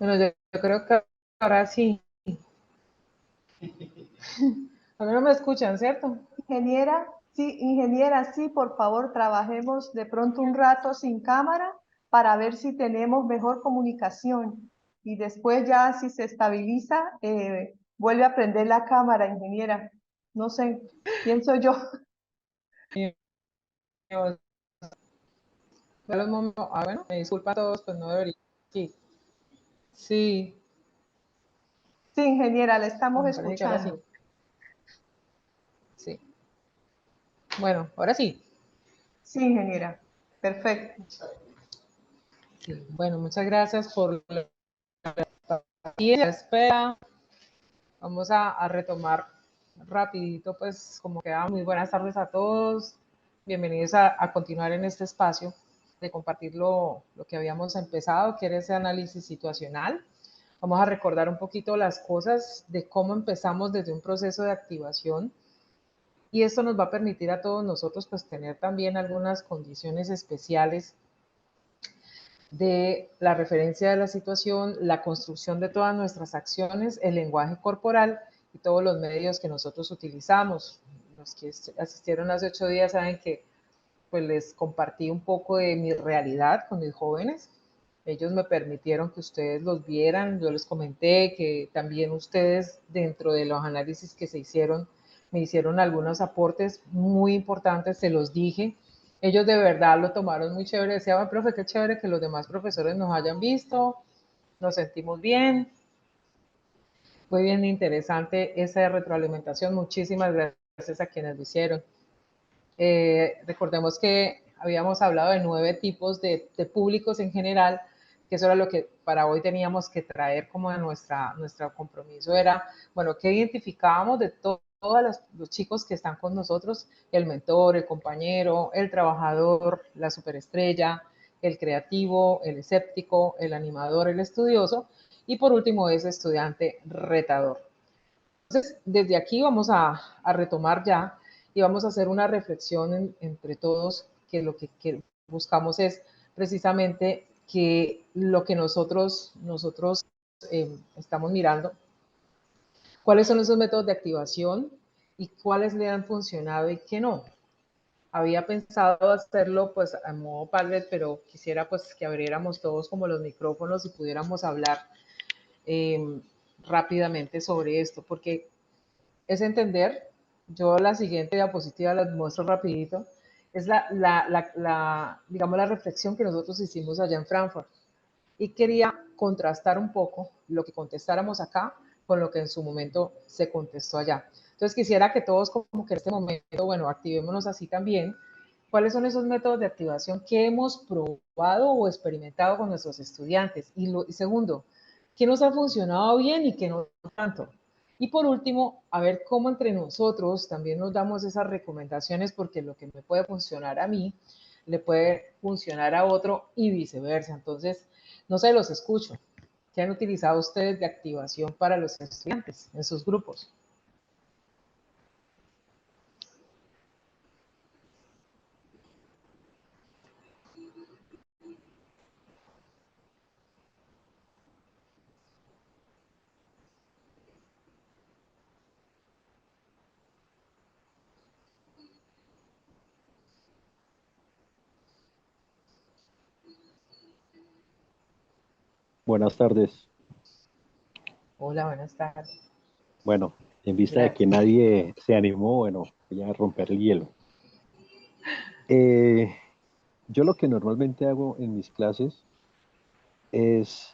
Bueno, yo creo que ahora sí. A mí no me escuchan, ¿cierto? Ingeniera, sí, por favor, trabajemos de pronto un rato sin cámara para ver si tenemos mejor comunicación. Y después ya si se estabiliza, vuelve a prender la cámara, ingeniera. No sé, pienso yo. Bueno, me disculpan a todos, pues no debería. Sí, sí, Sí, ingeniera, la estamos me parece que ahora sí. escuchando. Sí. Bueno, ahora sí. Sí, ingeniera. Perfecto. Sí. Bueno, muchas gracias por la espera. Vamos a retomar rapidito, pues como queda. Muy buenas tardes a todos. Bienvenidos a continuar en este espacio de compartir lo que habíamos empezado, que era ese análisis situacional. Vamos a recordar un poquito las cosas de cómo empezamos desde un proceso de activación, y esto nos va a permitir a todos nosotros pues tener también algunas condiciones especiales de la referencia de la situación, la construcción de todas nuestras acciones, el lenguaje corporal y todos los medios que nosotros utilizamos. Los que asistieron hace 8 días saben que pues les compartí un poco de mi realidad con mis jóvenes. Ellos me permitieron que ustedes los vieran. Yo les comenté que también ustedes, dentro de los análisis que se hicieron, me hicieron algunos aportes muy importantes, se los dije. Ellos de verdad lo tomaron muy chévere. Decían, profe, qué chévere que los demás profesores nos hayan visto, nos sentimos bien. Fue bien interesante esa retroalimentación. Muchísimas gracias a quienes lo hicieron. Recordemos que habíamos hablado de 9 tipos de públicos en general, que eso era lo que para hoy teníamos que traer como de nuestro compromiso, era, bueno, ¿qué identificábamos de todos los chicos que están con nosotros? El mentor, el compañero, el trabajador, la superestrella, el creativo, el escéptico, el animador, el estudioso, y por último ese estudiante retador. Entonces, desde aquí vamos a retomar ya y vamos a hacer una reflexión entre todos, que lo que buscamos es precisamente que lo que nosotros estamos mirando, cuáles son esos métodos de activación y cuáles le han funcionado y qué no. Había pensado hacerlo pues a modo Padlet, pero quisiera pues que abriéramos todos como los micrófonos y pudiéramos hablar eh, rápidamente sobre esto, porque es entender, yo la siguiente diapositiva la muestro rapidito, es digamos, la reflexión que nosotros hicimos allá en Frankfurt. Y quería contrastar un poco lo que contestáramos acá con lo que en su momento se contestó allá. Entonces quisiera que todos como que en este momento, bueno, activémonos así también. ¿Cuáles son esos métodos de activación que hemos probado o experimentado con nuestros estudiantes? Y segundo, ¿qué nos ha funcionado bien y qué no tanto? Y por último, a ver cómo entre nosotros también nos damos esas recomendaciones, porque lo que me puede funcionar a mí le puede funcionar a otro y viceversa. Entonces, no sé, los escucho. ¿Qué han utilizado ustedes de activación para los estudiantes en sus grupos? Buenas tardes. Hola, buenas tardes. Bueno, en vista de que Gracias. nadie se animó, bueno, voy a romper el hielo. Eh, yo lo que normalmente hago en mis clases es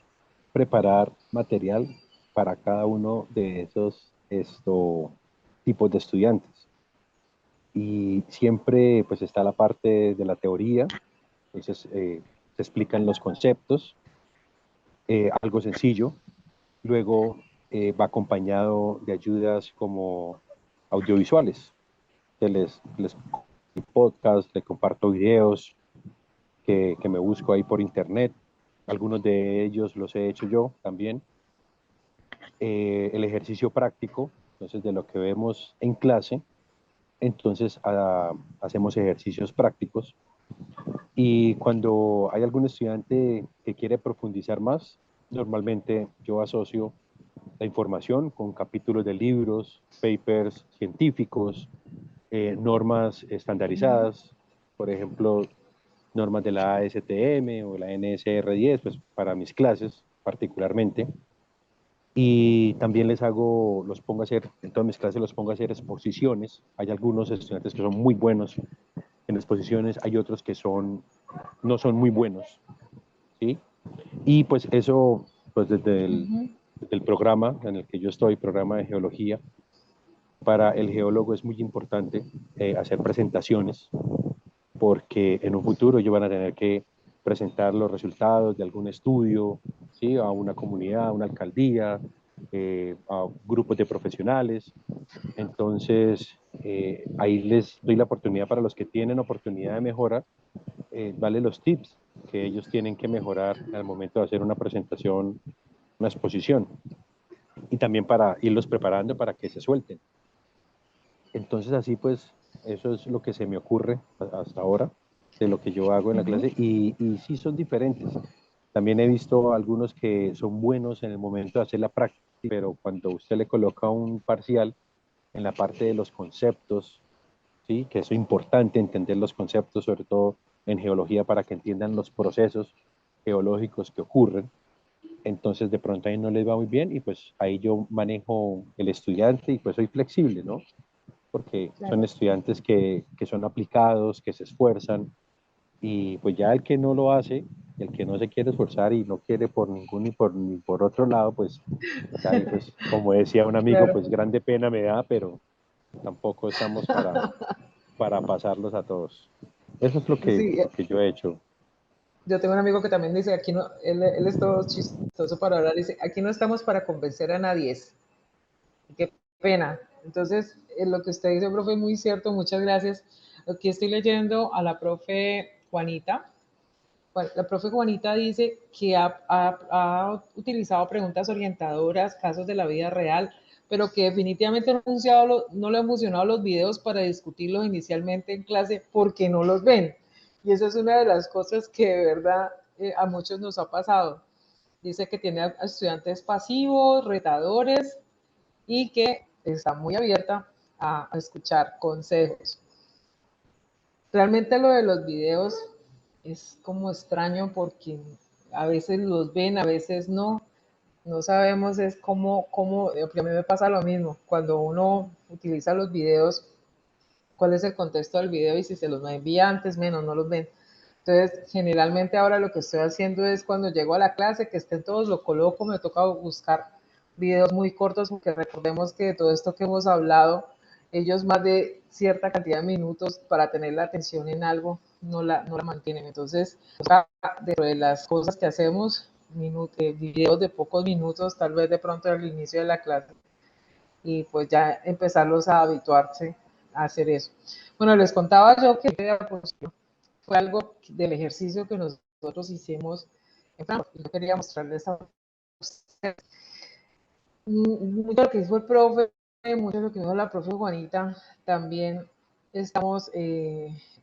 preparar material para cada uno de esos tipos de estudiantes. Y siempre pues está la parte de la teoría, entonces se explican los conceptos, algo sencillo. Luego va acompañado de ayudas como audiovisuales, que les podcast, les comparto videos que me busco ahí por internet. Algunos de ellos los he hecho yo también. El ejercicio práctico, entonces de lo que vemos en clase, entonces hacemos ejercicios prácticos. Y cuando hay algún estudiante que quiere profundizar más, normalmente yo asocio la información con capítulos de libros, papers científicos, normas estandarizadas, por ejemplo, normas de la ASTM o la NSR10, pues para mis clases particularmente. Y también los pongo a hacer, en todas mis clases los pongo a hacer exposiciones. Hay algunos estudiantes que son muy buenos en exposiciones, hay otros que no son muy buenos, ¿sí? Y pues eso, pues desde el programa en el que yo estoy, programa de geología, para el geólogo es muy importante hacer presentaciones porque en un futuro ellos van a tener que presentar los resultados de algún estudio, ¿sí? A una comunidad, a una alcaldía, a grupos de profesionales. Entonces, ahí les doy la oportunidad para los que tienen oportunidad de mejora, darle los tips que ellos tienen que mejorar al momento de hacer una presentación, una exposición, y también para irlos preparando para que se suelten. Entonces, así pues, eso es lo que se me ocurre hasta ahora de lo que yo hago en la clase, y sí son diferentes. También he visto algunos que son buenos en el momento de hacer la práctica, pero cuando usted le coloca un parcial en la parte de los conceptos, ¿sí? Que es importante entender los conceptos, sobre todo en geología, para que entiendan los procesos geológicos que ocurren. Entonces de pronto ahí no les va muy bien y pues ahí yo manejo el estudiante y pues soy flexible, ¿no? Porque son Claro. estudiantes que son aplicados, que se esfuerzan, y pues ya el que no lo hace, el que no se quiere esforzar y no quiere por ningún ni por otro lado, pues ahí pues como decía un amigo, Claro. pues grande pena me da, pero tampoco estamos para pasarlos a todos. Eso es Sí, lo que yo he hecho. yo tengo un amigo que también dice, aquí no, él es todo chistoso para hablar, dice, aquí no estamos para convencer a nadie. Qué pena. Entonces, lo que usted dice, profe, es muy cierto, muchas gracias. Aquí estoy leyendo a la profe Juanita. Bueno, la profe Juanita dice que ha utilizado preguntas orientadoras, casos de la vida real, pero que definitivamente no le han funcionado los videos para discutirlos inicialmente en clase porque no los ven. Y esa es una de las cosas que de verdad a muchos nos ha pasado. Dice que tiene a estudiantes pasivos, retadores, y que está muy abierta a escuchar consejos. Realmente lo de los videos es como extraño porque a veces los ven, a veces no. No sabemos es porque a mí me pasa lo mismo. Cuando uno utiliza los videos, cuál es el contexto del video y si se los envía antes, menos, no los ven. Entonces, generalmente ahora lo que estoy haciendo es cuando llego a la clase, que estén todos, lo coloco, me toca buscar videos muy cortos, porque recordemos que de todo esto que hemos hablado, ellos más de cierta cantidad de minutos para tener la atención en algo no la mantienen. Entonces, dentro de las cosas que hacemos, videos de pocos minutos, tal vez de pronto al inicio de la clase, y pues ya empezarlos a habituarse a hacer eso. Bueno, les contaba yo que fue algo del ejercicio que nosotros hicimos en Frankfurt. Yo quería mostrarles a ustedes mucho de lo que hizo el profe, mucho de lo que hizo la profe Juanita. También estamos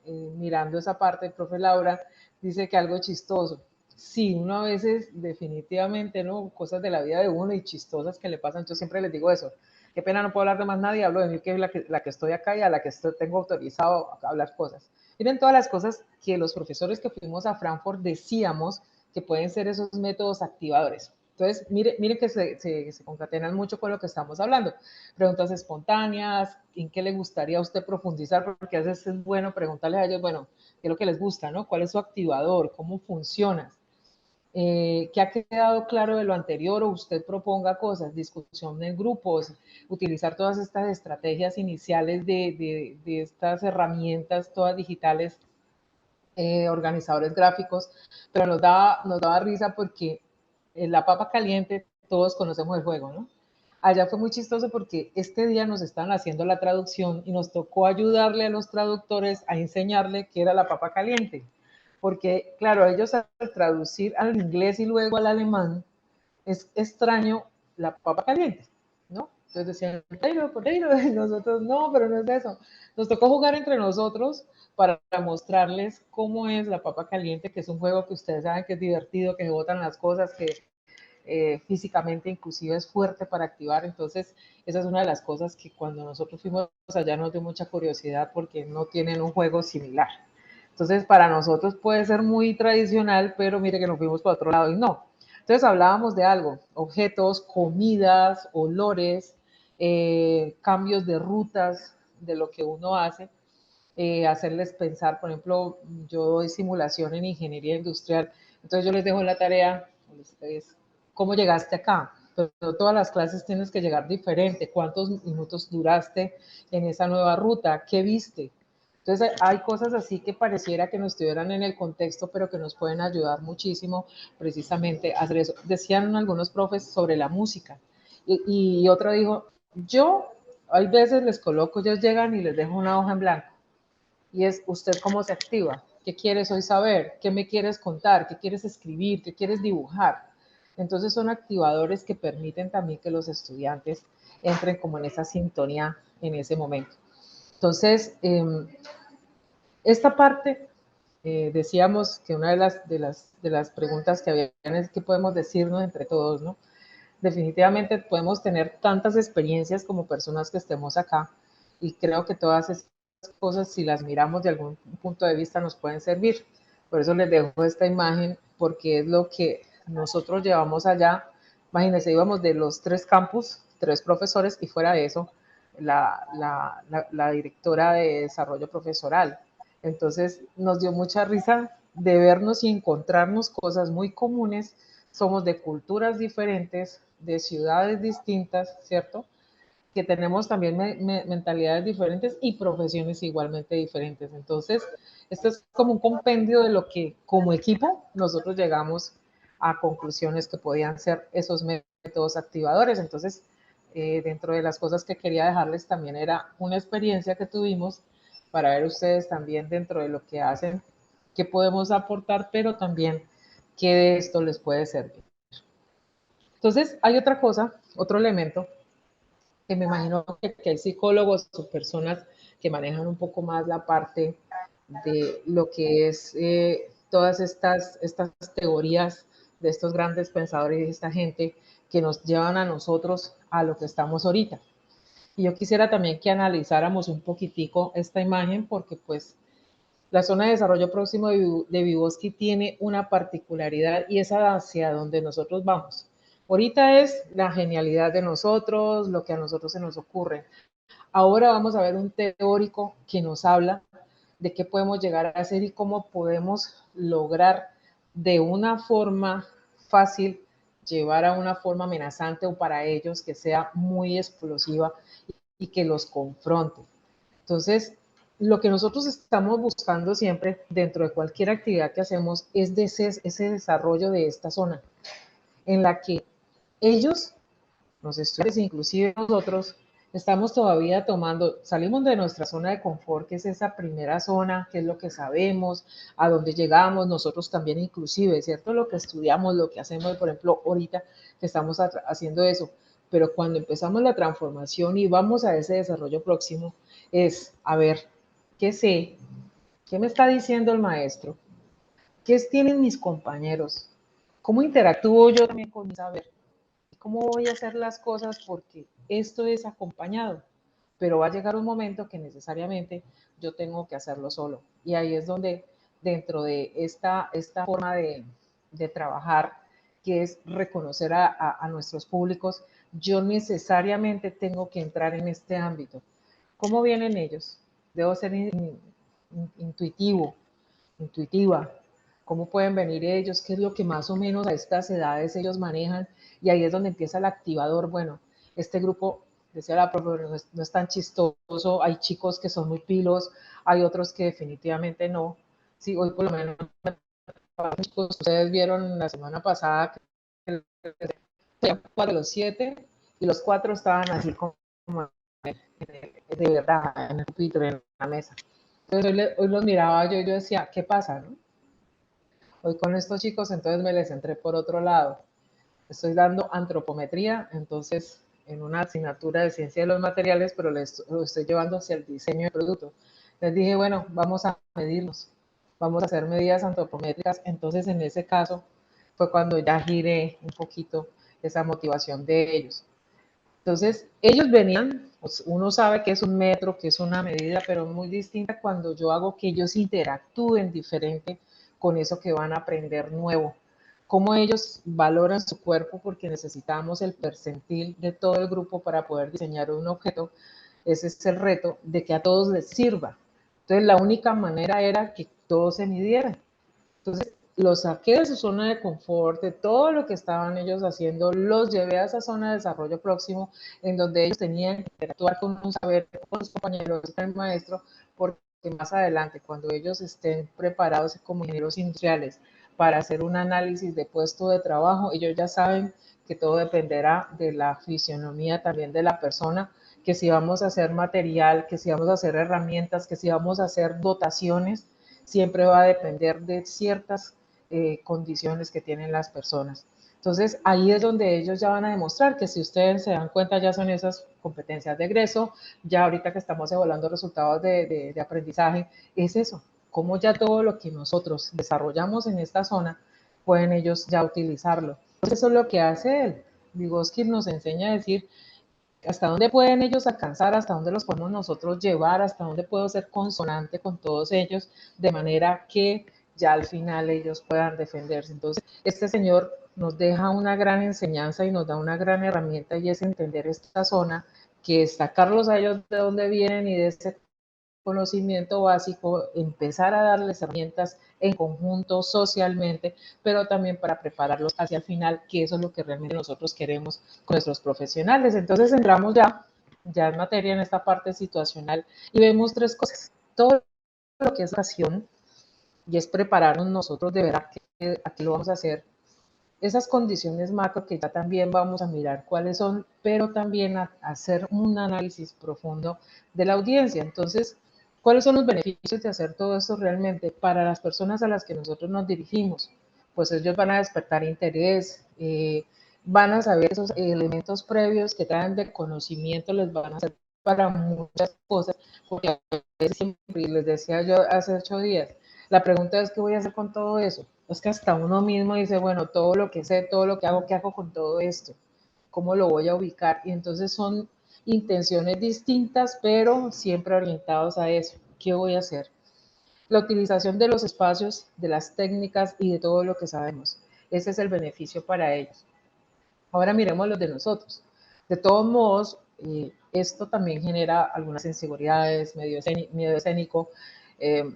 mirando esa parte. El profe Laura dice que algo chistoso. Sí, uno a veces definitivamente, ¿no? Cosas de la vida de uno y chistosas que le pasan. Yo siempre les digo eso. Qué pena, no puedo hablar de más nadie, hablo de mí, que es la que estoy acá y a la que tengo autorizado a hablar cosas. Miren todas las cosas que los profesores que fuimos a Frankfurt decíamos que pueden ser esos métodos activadores. Entonces, mire que se concatenan mucho con lo que estamos hablando. Preguntas espontáneas, ¿en qué le gustaría a usted profundizar? Porque a veces es bueno preguntarles a ellos, bueno, ¿qué es lo que les gusta, no? ¿Cuál es su activador? ¿Cómo funciona? ¿Qué ha quedado claro de lo anterior? O usted proponga cosas, discusión en grupos, utilizar todas estas estrategias iniciales de estas herramientas todas digitales, organizadores gráficos, pero nos daba risa porque en la papa caliente todos conocemos el juego, ¿no? Allá fue muy chistoso porque este día nos estaban haciendo la traducción y nos tocó ayudarle a los traductores a enseñarle qué era la papa caliente. Porque, claro, ellos al traducir al inglés y luego al alemán, es extraño la papa caliente, ¿no? Entonces decían, potato, y nosotros, no, pero no es eso. Nos tocó jugar entre nosotros para mostrarles cómo es la papa caliente, que es un juego que ustedes saben que es divertido, que se botan las cosas, que físicamente inclusive es fuerte para activar. Entonces, esa es una de las cosas que cuando nosotros fuimos allá nos dio mucha curiosidad porque no tienen un juego similar. Entonces, para nosotros puede ser muy tradicional, pero mire que nos fuimos para otro lado y no. Entonces, hablábamos de algo, objetos, comidas, olores, cambios de rutas de lo que uno hace, hacerles pensar, por ejemplo, yo doy simulación en ingeniería industrial, entonces yo les dejo la tarea, ¿cómo llegaste acá? Pero todas las clases tienes que llegar diferente, ¿cuántos minutos duraste en esa nueva ruta? ¿Qué viste? Entonces hay cosas así que pareciera que no estuvieran en el contexto, pero que nos pueden ayudar muchísimo precisamente a hacer eso. Decían algunos profes sobre la música y otro dijo, yo hay veces les coloco, ellos llegan y les dejo una hoja en blanco y es usted cómo se activa, qué quieres hoy saber, qué me quieres contar, qué quieres escribir, qué quieres dibujar. Entonces son activadores que permiten también que los estudiantes entren como en esa sintonía en ese momento. Entonces, esta parte, decíamos que una de las preguntas que habían es qué podemos decirnos entre todos, ¿no? Definitivamente podemos tener tantas experiencias como personas que estemos acá y creo que todas esas cosas, si las miramos de algún punto de vista, nos pueden servir. Por eso les dejo esta imagen, porque es lo que nosotros llevamos allá. Imagínense, íbamos de los 3 campus, 3 profesores, y fuera de eso, la directora de desarrollo profesoral. Entonces, nos dio mucha risa de vernos y encontrarnos cosas muy comunes. Somos de culturas diferentes, de ciudades distintas, ¿cierto? Que tenemos también mentalidades diferentes y profesiones igualmente diferentes. Entonces, esto es como un compendio de lo que como equipo nosotros llegamos a conclusiones que podían ser esos métodos activadores. Entonces, dentro de las cosas que quería dejarles también era una experiencia que tuvimos para ver ustedes también dentro de lo que hacen, qué podemos aportar, pero también qué de esto les puede servir. Entonces, hay otra cosa, otro elemento que me imagino que hay psicólogos o personas que manejan un poco más la parte de lo que es todas estas teorías de estos grandes pensadores y de esta gente que nos llevan a nosotros a lo que estamos ahorita. Y yo quisiera también que analizáramos un poquitico esta imagen porque pues la zona de desarrollo próximo de Vygotsky tiene una particularidad y es hacia donde nosotros vamos. Ahorita es la genialidad de nosotros, lo que a nosotros se nos ocurre. Ahora vamos a ver un teórico que nos habla de qué podemos llegar a hacer y cómo podemos lograr de una forma fácil llevar a una forma amenazante o para ellos que sea muy explosiva y que los confronte. Entonces, lo que nosotros estamos buscando siempre dentro de cualquier actividad que hacemos es de ese desarrollo de esta zona en la que ellos, los estudiantes, inclusive nosotros, estamos todavía tomando, salimos de nuestra zona de confort, que es esa primera zona, que es lo que sabemos, a dónde llegamos, nosotros también inclusive, ¿cierto? Lo que estudiamos, lo que hacemos, por ejemplo, ahorita que estamos haciendo eso, pero cuando empezamos la transformación y vamos a ese desarrollo próximo, es, a ver, ¿qué sé? ¿Qué me está diciendo el maestro? ¿Qué tienen mis compañeros? ¿Cómo interactúo yo también con mi saber? ¿Cómo voy a hacer las cosas? Porque esto es acompañado, pero va a llegar un momento que necesariamente yo tengo que hacerlo solo. Y ahí es donde dentro de esta forma de trabajar, que es reconocer a nuestros públicos, yo necesariamente tengo que entrar en este ámbito. ¿Cómo vienen ellos? Debo ser intuitivo, intuitiva, cómo pueden venir ellos, qué es lo que más o menos a estas edades ellos manejan, y ahí es donde empieza el activador. Bueno, este grupo, decía la profe, no es tan chistoso, hay chicos que son muy pilos, hay otros que definitivamente no. Sí, hoy por lo menos chicos, ustedes vieron la semana pasada que de los 7 y los 4 estaban así como de verdad en el pupitre, en la mesa. Entonces hoy los miraba yo y yo decía, ¿qué pasa? ¿No? Hoy con estos chicos, entonces me les entré por otro lado. Estoy dando antropometría, entonces en una asignatura de ciencia de los materiales, pero lo estoy llevando hacia el diseño de producto. Les dije, bueno, vamos a medirlos, vamos a hacer medidas antropométricas. Entonces, en ese caso, fue cuando ya giré un poquito esa motivación de ellos. Entonces, ellos venían, pues, uno sabe que es un metro, que es una medida, pero muy distinta cuando yo hago que ellos interactúen diferente con eso que van a aprender nuevo. Cómo ellos valoran su cuerpo, porque necesitamos el percentil de todo el grupo para poder diseñar un objeto. Ese es el reto, de que a todos les sirva. Entonces, la única manera era que todos se midieran. Entonces, los saqué de su zona de confort, de todo lo que estaban ellos haciendo, los llevé a esa zona de desarrollo próximo, en donde ellos tenían que interactuar con un saber, con los compañeros, con el maestro, porque más adelante, cuando ellos estén preparados como ingenieros industriales para hacer un análisis de puesto de trabajo, ellos ya saben que todo dependerá de la fisionomía también de la persona, que si vamos a hacer material, que si vamos a hacer herramientas, que si vamos a hacer dotaciones, siempre va a depender de ciertas condiciones que tienen las personas. Entonces, ahí es donde ellos ya van a demostrar que si ustedes se dan cuenta, ya son esas competencias de egreso, ya ahorita que estamos evaluando resultados de aprendizaje, es eso, como ya todo lo que nosotros desarrollamos en esta zona, pueden ellos ya utilizarlo. Entonces, eso es lo que hace él. Vygotsky nos enseña a decir hasta dónde pueden ellos alcanzar, hasta dónde los podemos nosotros llevar, hasta dónde puedo ser consonante con todos ellos, de manera que ya al final ellos puedan defenderse. Entonces, este señor nos deja una gran enseñanza y nos da una gran herramienta, y es entender esta zona, que es sacarlos a ellos de dónde vienen y de ese conocimiento básico, empezar a darles herramientas en conjunto, socialmente, pero también para prepararlos hacia el final, que eso es lo que realmente nosotros queremos con nuestros profesionales. Entonces entramos ya en materia en esta parte situacional y vemos tres cosas. Todo lo que es acción, y es prepararnos nosotros de ver a qué lo vamos a hacer. Esas condiciones macro que ya también vamos a mirar cuáles son, pero también a hacer un análisis profundo de la audiencia. Entonces, ¿cuáles son los beneficios de hacer todo esto realmente para las personas a las que nosotros nos dirigimos? Pues ellos van a despertar interés, van a saber esos elementos previos que traen de conocimiento, les van a hacer para muchas cosas, porque a veces siempre, les decía yo hace 8 días, la pregunta es: ¿qué voy a hacer con todo eso? Es que hasta uno mismo dice, bueno, todo lo que sé, todo lo que hago, ¿qué hago con todo esto? ¿Cómo lo voy a ubicar? Y entonces son intenciones distintas, pero siempre orientados a eso. ¿Qué voy a hacer? La utilización de los espacios, de las técnicas y de todo lo que sabemos. Ese es el beneficio para ellos. Ahora miremos los de nosotros. De todos modos, esto también genera algunas inseguridades, miedo escénico. eh,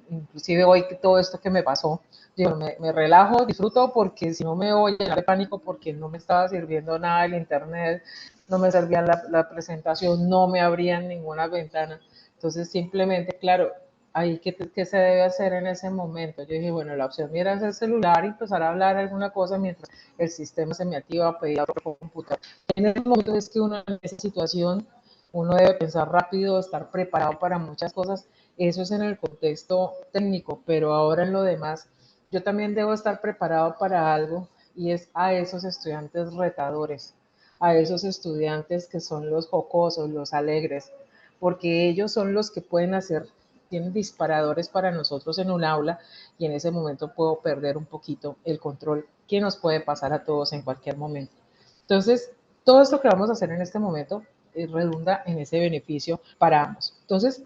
Inclusive hoy todo esto que me pasó, yo me relajo, disfruto, porque si no me voy a llenar de pánico porque no me estaba sirviendo nada el internet, no me servía la presentación, no me abrían ninguna ventana. Entonces simplemente, claro, ahí ¿qué se debe hacer en ese momento? Yo dije, bueno, la opción era hacer celular y empezar a hablar alguna cosa mientras el sistema se me activa, pedir a otro computador. En ese momento es que uno en esa situación, uno debe pensar rápido, estar preparado para muchas cosas. Eso es en el contexto técnico, pero ahora en lo demás, yo también debo estar preparado para algo, y es a esos estudiantes retadores, a esos estudiantes que son los jocosos, los alegres, porque ellos son los que pueden hacer, tienen disparadores para nosotros en un aula, y en ese momento puedo perder un poquito el control que nos puede pasar a todos en cualquier momento. Entonces, todo esto que vamos a hacer en este momento redunda en ese beneficio para ambos. Entonces,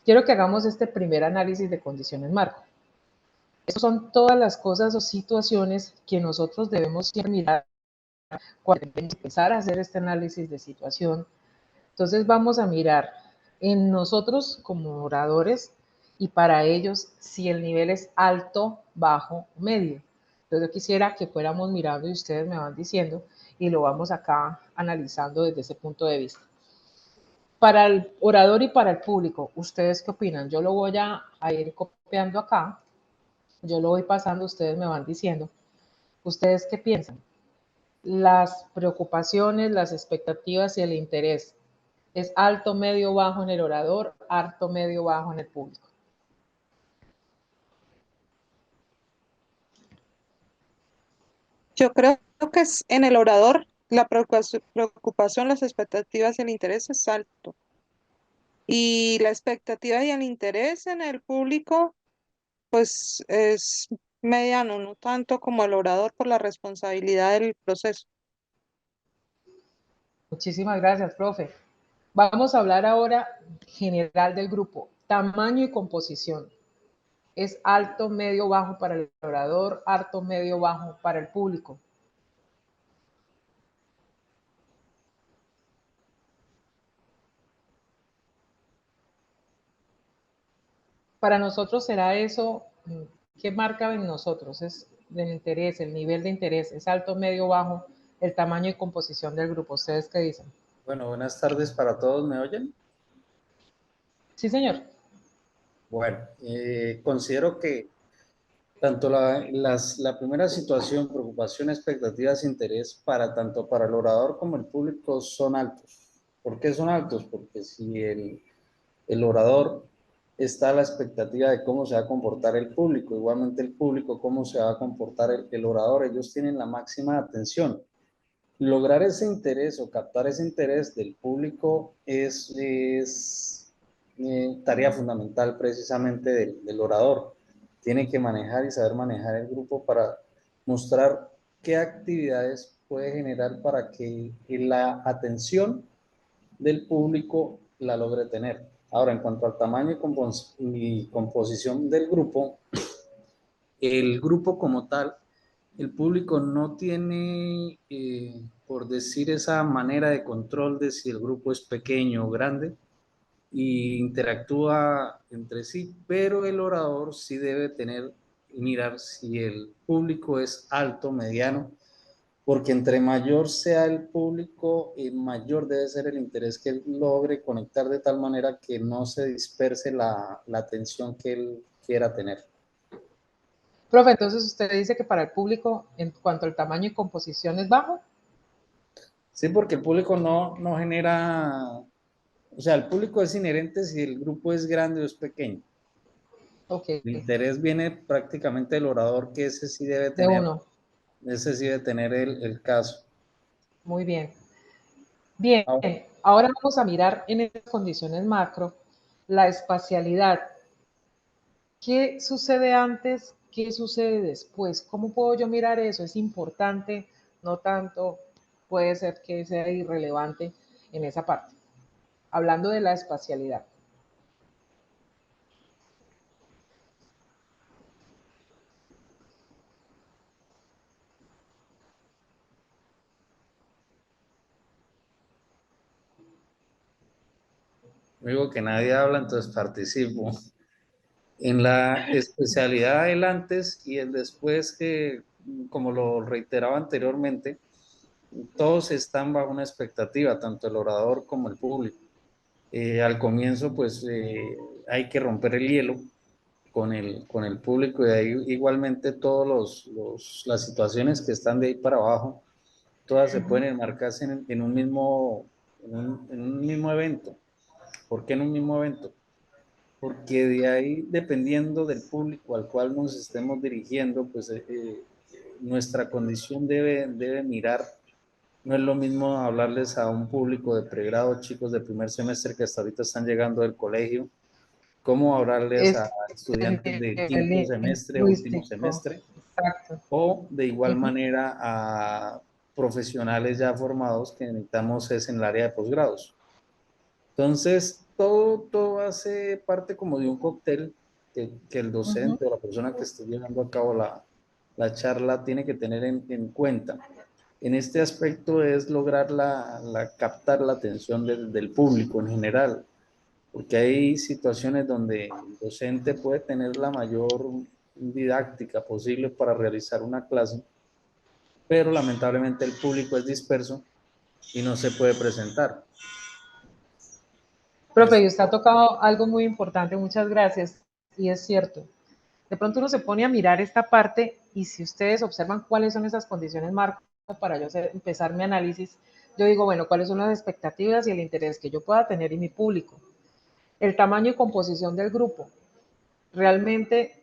quiero que hagamos este primer análisis de condiciones marco. Estas son todas las cosas o situaciones que nosotros debemos mirar cuando empezar a hacer este análisis de situación. Entonces vamos a mirar en nosotros como oradores, y para ellos si el nivel es alto, bajo, medio. Entonces yo quisiera que fuéramos mirando y ustedes me van diciendo, y lo vamos acá analizando desde ese punto de vista. Para el orador y para el público, ¿ustedes qué opinan? Yo lo voy a ir copiando acá, yo lo voy pasando, ustedes me van diciendo. ¿Ustedes qué piensan? Las preocupaciones, las expectativas y el interés, ¿es alto, medio, bajo en el orador, alto, medio, bajo en el público? Yo creo que es en el orador la preocupación, las expectativas y el interés es alto. Y la expectativa y el interés en el público, pues es mediano, no tanto como el orador por la responsabilidad del proceso. Muchísimas gracias, profe. Vamos a hablar ahora general del grupo, tamaño y composición. ¿Es alto, medio, bajo para el orador, alto, medio, bajo para el público? Para nosotros será eso, ¿qué marca en nosotros? Es el interés, el nivel de interés, es alto, medio, bajo, el tamaño y composición del grupo. ¿Ustedes qué dicen? Bueno, buenas tardes para todos, ¿me oyen? Sí, señor. Bueno, considero que tanto la primera situación, preocupación, expectativas, interés, para tanto para el orador como el público son altos. ¿Por qué son altos? Porque si el orador está a la expectativa de cómo se va a comportar el público, igualmente el público, cómo se va a comportar el orador, ellos tienen la máxima atención. Lograr ese interés o captar ese interés del público es tarea fundamental precisamente del orador. Tiene que manejar y saber manejar el grupo para mostrar qué actividades puede generar para que la atención del público la logre tener. Ahora, en cuanto al tamaño y composición del grupo, el grupo como tal, el público no tiene, por decir esa manera de control de si el grupo es pequeño o grande y interactúa entre sí, pero el orador sí debe tener y mirar si el público es alto, mediano, porque entre mayor sea el público, mayor debe ser el interés que él logre conectar de tal manera que no se disperse la atención que él quiera tener. Profe, entonces usted dice que para el público, en cuanto al tamaño y composición, es bajo. Sí, porque el público no genera, o sea, el público es inherente si el grupo es grande o es pequeño. Ok, El interés viene prácticamente del orador, que de uno. ese sí debe tener el caso. Muy bien. Bien, Ahora, ahora vamos a mirar en estas condiciones macro la espacialidad. ¿Qué sucede antes? ¿Qué sucede después? ¿Cómo puedo yo mirar eso? ¿Es importante? No tanto, puede ser que sea irrelevante en esa parte. Hablando de la espacialidad. digo que nadie habla, entonces participo. En la especialidad el antes y el después, que como lo reiteraba anteriormente, todos están bajo una expectativa, tanto el orador como el público. Al comienzo, pues hay que romper el hielo con el público y de ahí igualmente todas las situaciones que están de ahí para abajo, todas se pueden enmarcarse en un mismo, en un mismo evento. ¿Por qué en un mismo evento? Porque de ahí, dependiendo del público al cual nos estemos dirigiendo, pues nuestra condición debe mirar. No es lo mismo hablarles a un público de pregrado, chicos de primer semestre que hasta ahorita están llegando del colegio, como hablarles a Es el estudiantes de quinto nivel semestre, último lingüístico. semestre, Exacto. o de igual manera a profesionales ya formados que necesitamos es en el área de posgrados. Entonces, todo hace parte como de un cóctel que el docente o la persona que esté llevando a cabo la charla tiene que tener en cuenta. En este aspecto es lograr captar la atención del público en general, porque hay situaciones donde el docente puede tener la mayor didáctica posible para realizar una clase, pero lamentablemente el público es disperso y no se puede presentar. Profe, y usted ha tocado algo muy importante, muchas gracias, y es cierto. De pronto uno se pone a mirar esta parte y si ustedes observan cuáles son esas condiciones marco para yo empezar mi análisis, yo digo, bueno, cuáles son las expectativas y el interés que yo pueda tener en mi público. El tamaño y composición del grupo. Realmente,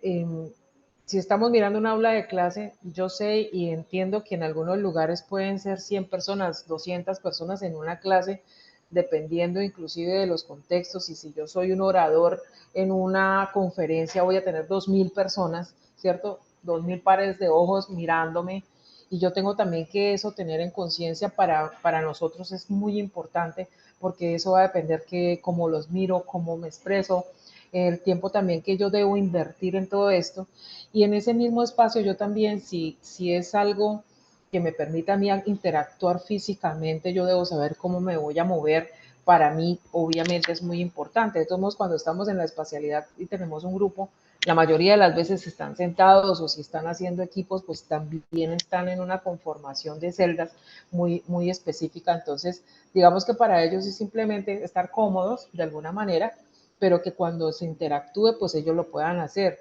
si estamos mirando un aula de clase, yo sé y entiendo que en algunos lugares pueden ser 100 personas, 200 personas en una clase, dependiendo inclusive de los contextos. Y si yo soy un orador en una conferencia, voy a tener 2000 personas, ¿cierto? 2000 pares de ojos mirándome, y yo tengo también que eso tener en conciencia para nosotros es muy importante, porque eso va a depender que cómo los miro, cómo me expreso, el tiempo también que yo debo invertir en todo esto, y en ese mismo espacio yo también, si es algo que me permita a mí interactuar físicamente, yo debo saber cómo me voy a mover. Para mí, obviamente, es muy importante. De todos modos, cuando estamos en la espacialidad y tenemos un grupo, la mayoría de las veces están sentados, o si están haciendo equipos, pues también están en una conformación de celdas muy específica. Entonces, digamos que para ellos es simplemente estar cómodos de alguna manera, pero que cuando se interactúe, pues ellos lo puedan hacer.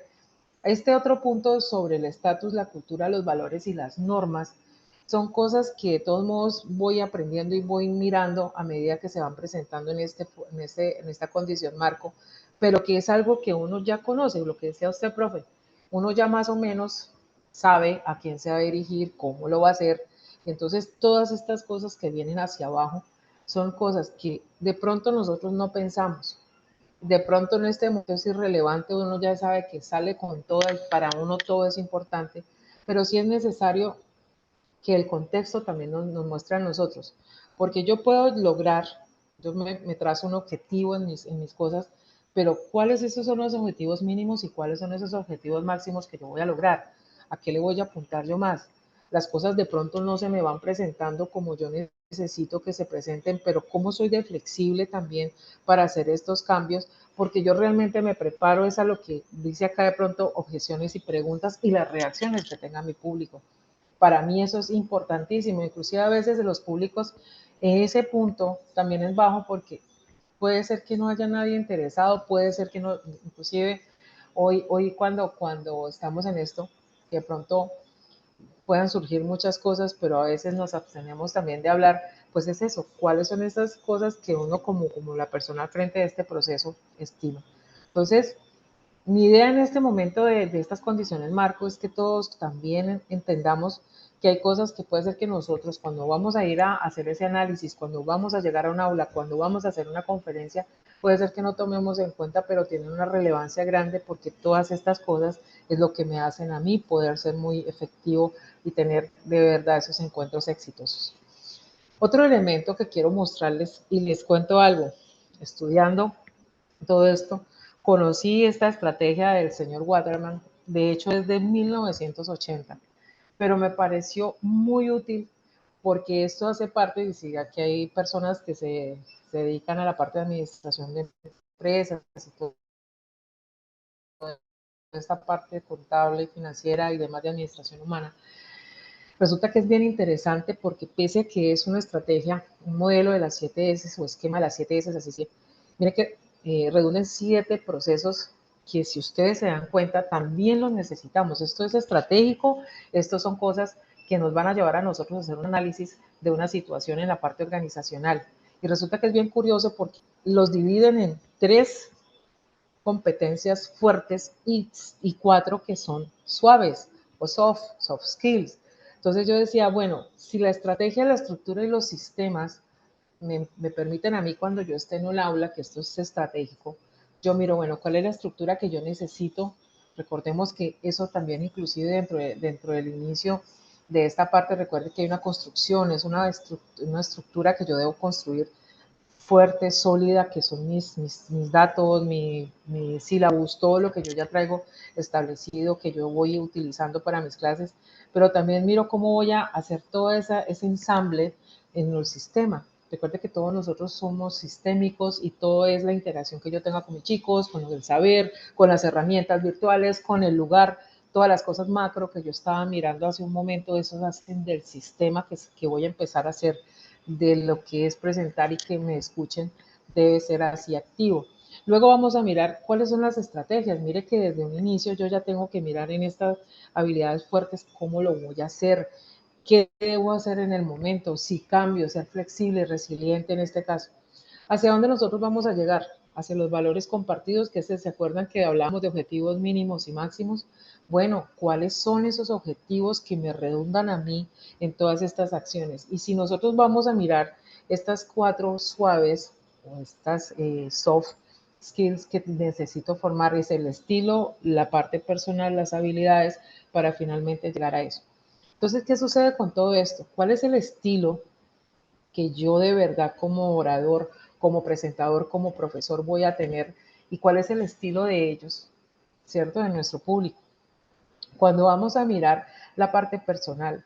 Este otro punto sobre el estatus, la cultura, los valores y las normas son cosas que de todos modos voy aprendiendo y voy mirando a medida que se van presentando en esta condición marco, pero que es algo que uno ya conoce, lo que decía usted, profe, uno ya más o menos sabe a quién se va a dirigir, cómo lo va a hacer. Entonces, todas estas cosas que vienen hacia abajo son cosas que de pronto nosotros no pensamos. De pronto en este momento es irrelevante, uno ya sabe que sale con todo y para uno todo es importante, pero sí es necesario que el contexto también nos muestre a nosotros, porque yo puedo lograr, yo me trazo un objetivo en mis cosas, pero ¿cuáles esos son los objetivos mínimos y cuáles son esos objetivos máximos que yo voy a lograr? ¿A qué le voy a apuntar yo más? Las cosas de pronto no se me van presentando como yo necesito que se presenten, pero cómo soy de flexible también para hacer estos cambios, porque yo realmente me preparo es a lo que dice acá de pronto objeciones y preguntas y las reacciones que tenga mi público. Para mí eso es importantísimo, inclusive a veces de los públicos ese punto también es bajo porque puede ser que no haya nadie interesado, puede ser que no, inclusive hoy cuando estamos en esto, que de pronto puedan surgir muchas cosas, pero a veces nos abstenemos también de hablar, pues es eso, cuáles son esas cosas que uno como la persona al frente de este proceso estima. Entonces, mi idea en este momento de estas condiciones marco es que todos también entendamos que hay cosas que puede ser que nosotros cuando vamos a ir a hacer ese análisis, cuando vamos a llegar a un aula, cuando vamos a hacer una conferencia, puede ser que no tomemos en cuenta, pero tienen una relevancia grande porque todas estas cosas es lo que me hacen a mí poder ser muy efectivo y tener de verdad esos encuentros exitosos. Otro elemento que quiero mostrarles y les cuento algo, estudiando todo esto, conocí esta estrategia del señor Waterman, de hecho es de 1980, pero me pareció muy útil porque esto hace parte, y si aquí hay personas que se dedican a la parte de administración de empresas y toda esta parte contable, financiera y demás de administración humana, resulta que es bien interesante porque pese a que es una estrategia, un modelo de las 7 S o esquema de las 7 S, así sí, mire que redunda en 7 procesos que si ustedes se dan cuenta también los necesitamos. Esto es estratégico, estos son cosas que nos van a llevar a nosotros a hacer un análisis de una situación en la parte organizacional. Y resulta que es bien curioso porque los dividen en 3 competencias fuertes y 4 que son suaves o soft skills. Entonces yo decía, bueno, si la estrategia, la estructura y los sistemas me permiten a mí cuando yo esté en el aula, que esto es estratégico, yo miro, bueno, ¿cuál es la estructura que yo necesito? Recordemos que eso también inclusive dentro del inicio de esta parte, recuerde que hay una construcción, es una estructura que yo debo construir fuerte, sólida, que son mis datos, mi sílabus, todo lo que yo ya traigo establecido, que yo voy utilizando para mis clases, pero también miro cómo voy a hacer todo ese ensamble en el sistema. Recuerde que todos nosotros somos sistémicos y todo es la interacción que yo tenga con mis chicos, con el saber, con las herramientas virtuales, con el lugar, todas las cosas macro que yo estaba mirando hace un momento, eso hacen del sistema que voy a empezar a hacer de lo que es presentar y que me escuchen debe ser así activo. Luego vamos a mirar cuáles son las estrategias. Mire que desde un inicio yo ya tengo que mirar en estas habilidades fuertes cómo lo voy a hacer, qué debo hacer en el momento, si cambio, ser flexible, resiliente en este caso. ¿Hacia dónde nosotros vamos a llegar? Hacia los valores compartidos, que se acuerdan que hablábamos de objetivos mínimos y máximos. Bueno, ¿cuáles son esos objetivos que me redundan a mí en todas estas acciones? Y si nosotros vamos a mirar estas 4 suaves o estas soft, skills que necesito formar, es el estilo, la parte personal, las habilidades para finalmente llegar a eso. Entonces, ¿qué sucede con todo esto? ¿Cuál es el estilo que yo de verdad como orador, como presentador, como profesor voy a tener? ¿Y cuál es el estilo de ellos, cierto, de nuestro público? Cuando vamos a mirar la parte personal,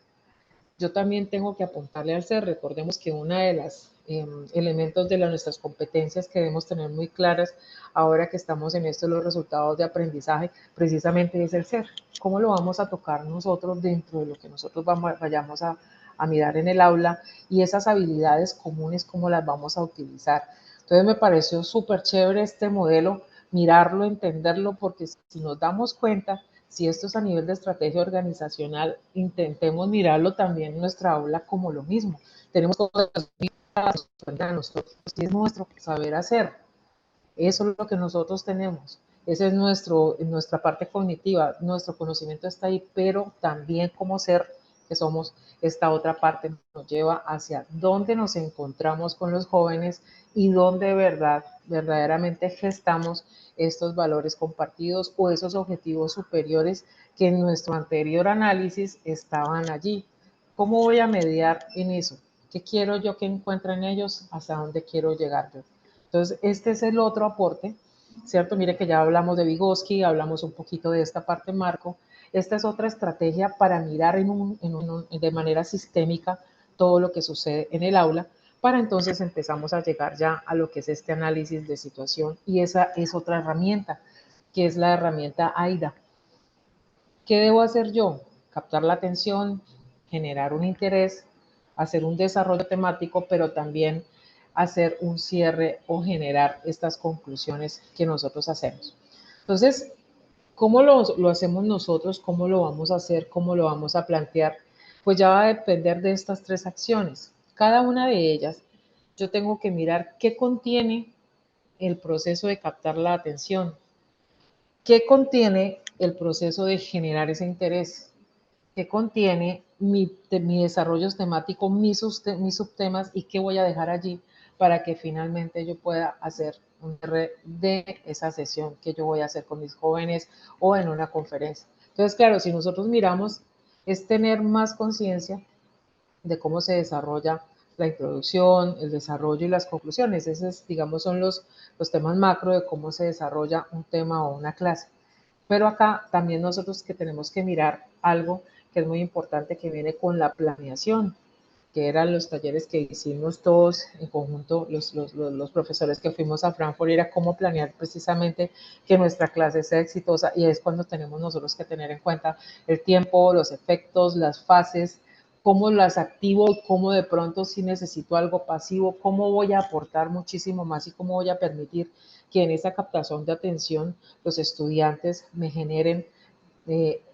yo también tengo que apuntarle al ser. Recordemos que una de las elementos de nuestras competencias que debemos tener muy claras ahora que estamos en esto, los resultados de aprendizaje, precisamente es el ser. ¿Cómo lo vamos a tocar nosotros dentro de lo que nosotros vayamos a mirar en el aula? Y esas habilidades comunes, ¿cómo las vamos a utilizar? Entonces me pareció súper chévere este modelo, mirarlo, entenderlo, porque si nos damos cuenta, si esto es a nivel de estrategia organizacional, intentemos mirarlo también en nuestra aula como lo mismo. Tenemos cosas para nosotros, y es nuestro saber hacer. Eso es lo que nosotros tenemos. Esa es nuestra parte cognitiva, nuestro conocimiento está ahí, pero también como ser que somos, esta otra parte nos lleva hacia dónde nos encontramos con los jóvenes y dónde verdaderamente gestamos estos valores compartidos o esos objetivos superiores que en nuestro anterior análisis estaban allí. ¿Cómo voy a mediar en eso? ¿Qué quiero yo que encuentren ellos? ¿Hasta dónde quiero llegar yo? Entonces, este es el otro aporte, ¿cierto? Mire que ya hablamos de Vygotsky, hablamos un poquito de esta parte Marco. Esta es otra estrategia para mirar de manera sistémica todo lo que sucede en el aula, para entonces empezamos a llegar ya a lo que es este análisis de situación, y esa es otra herramienta, que es la herramienta AIDA. ¿Qué debo hacer yo? Captar la atención, generar un interés, hacer un desarrollo temático, pero también hacer un cierre o generar estas conclusiones que nosotros hacemos. Entonces, ¿cómo lo hacemos nosotros? ¿Cómo lo vamos a hacer? ¿Cómo lo vamos a plantear? Pues ya va a depender de estas tres acciones. Cada una de ellas, yo tengo que mirar qué contiene el proceso de captar la atención, qué contiene el proceso de generar ese interés, qué contiene mi desarrollo temático, mis subtemas, y qué voy a dejar allí para que finalmente yo pueda hacer un cierre de esa sesión que yo voy a hacer con mis jóvenes o en una conferencia. Entonces, claro, si nosotros miramos, es tener más conciencia de cómo se desarrolla la introducción, el desarrollo y las conclusiones. Esos, digamos, son los temas macro de cómo se desarrolla un tema o una clase. Pero acá también nosotros que tenemos que mirar algo que es muy importante, que viene con la planeación, que eran los talleres que hicimos todos en conjunto, los profesores que fuimos a Frankfurt, era cómo planear precisamente que nuestra clase sea exitosa, y es cuando tenemos nosotros que tener en cuenta el tiempo, los efectos, las fases, cómo las activo, cómo de pronto si necesito algo pasivo, cómo voy a aportar muchísimo más y cómo voy a permitir que en esa captación de atención los estudiantes me generen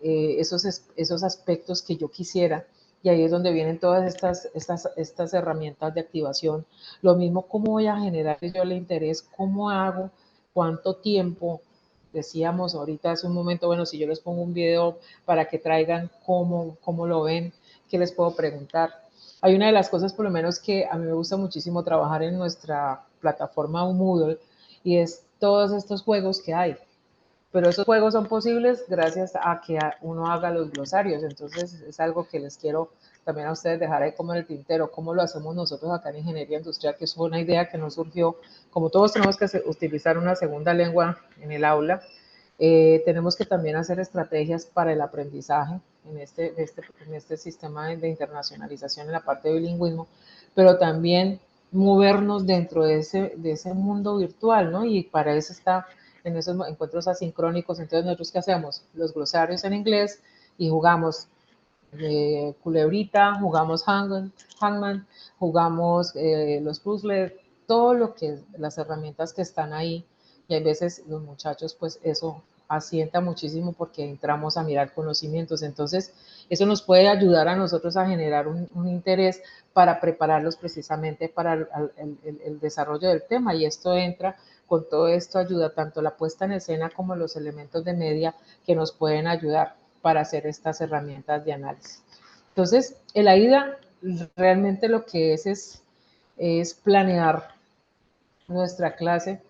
esos aspectos que yo quisiera. Y ahí es donde vienen todas estas herramientas de activación. Lo mismo, cómo voy a generar yo el interés, cómo hago, cuánto tiempo. Decíamos ahorita hace un momento, bueno, si yo les pongo un video para que traigan cómo lo ven, qué les puedo preguntar. Hay una de las cosas, por lo menos, que a mí me gusta muchísimo trabajar en nuestra plataforma Moodle, y es todos estos juegos que hay. Pero esos juegos son posibles gracias a que uno haga los glosarios. Entonces es algo que les quiero también a ustedes dejar ahí como en el tintero, cómo lo hacemos nosotros acá en Ingeniería Industrial, que es una idea que nos surgió. Como todos tenemos que utilizar una segunda lengua en el aula, tenemos que también hacer estrategias para el aprendizaje en este sistema de internacionalización en la parte de bilingüismo, pero también movernos dentro de ese mundo virtual, ¿no? Y para eso está en esos encuentros asincrónicos. Entonces, ¿nosotros qué hacemos? Los glosarios en inglés, y jugamos culebrita, jugamos hangman, jugamos los puzzles, todo lo que las herramientas que están ahí. Y hay veces los muchachos, pues eso asienta muchísimo porque entramos a mirar conocimientos. Entonces, eso nos puede ayudar a nosotros a generar un interés para prepararlos precisamente para el desarrollo del tema. Y esto entra con todo esto, ayuda tanto la puesta en escena como los elementos de media que nos pueden ayudar para hacer estas herramientas de análisis. Entonces, el AIDA realmente lo que es planear nuestra clase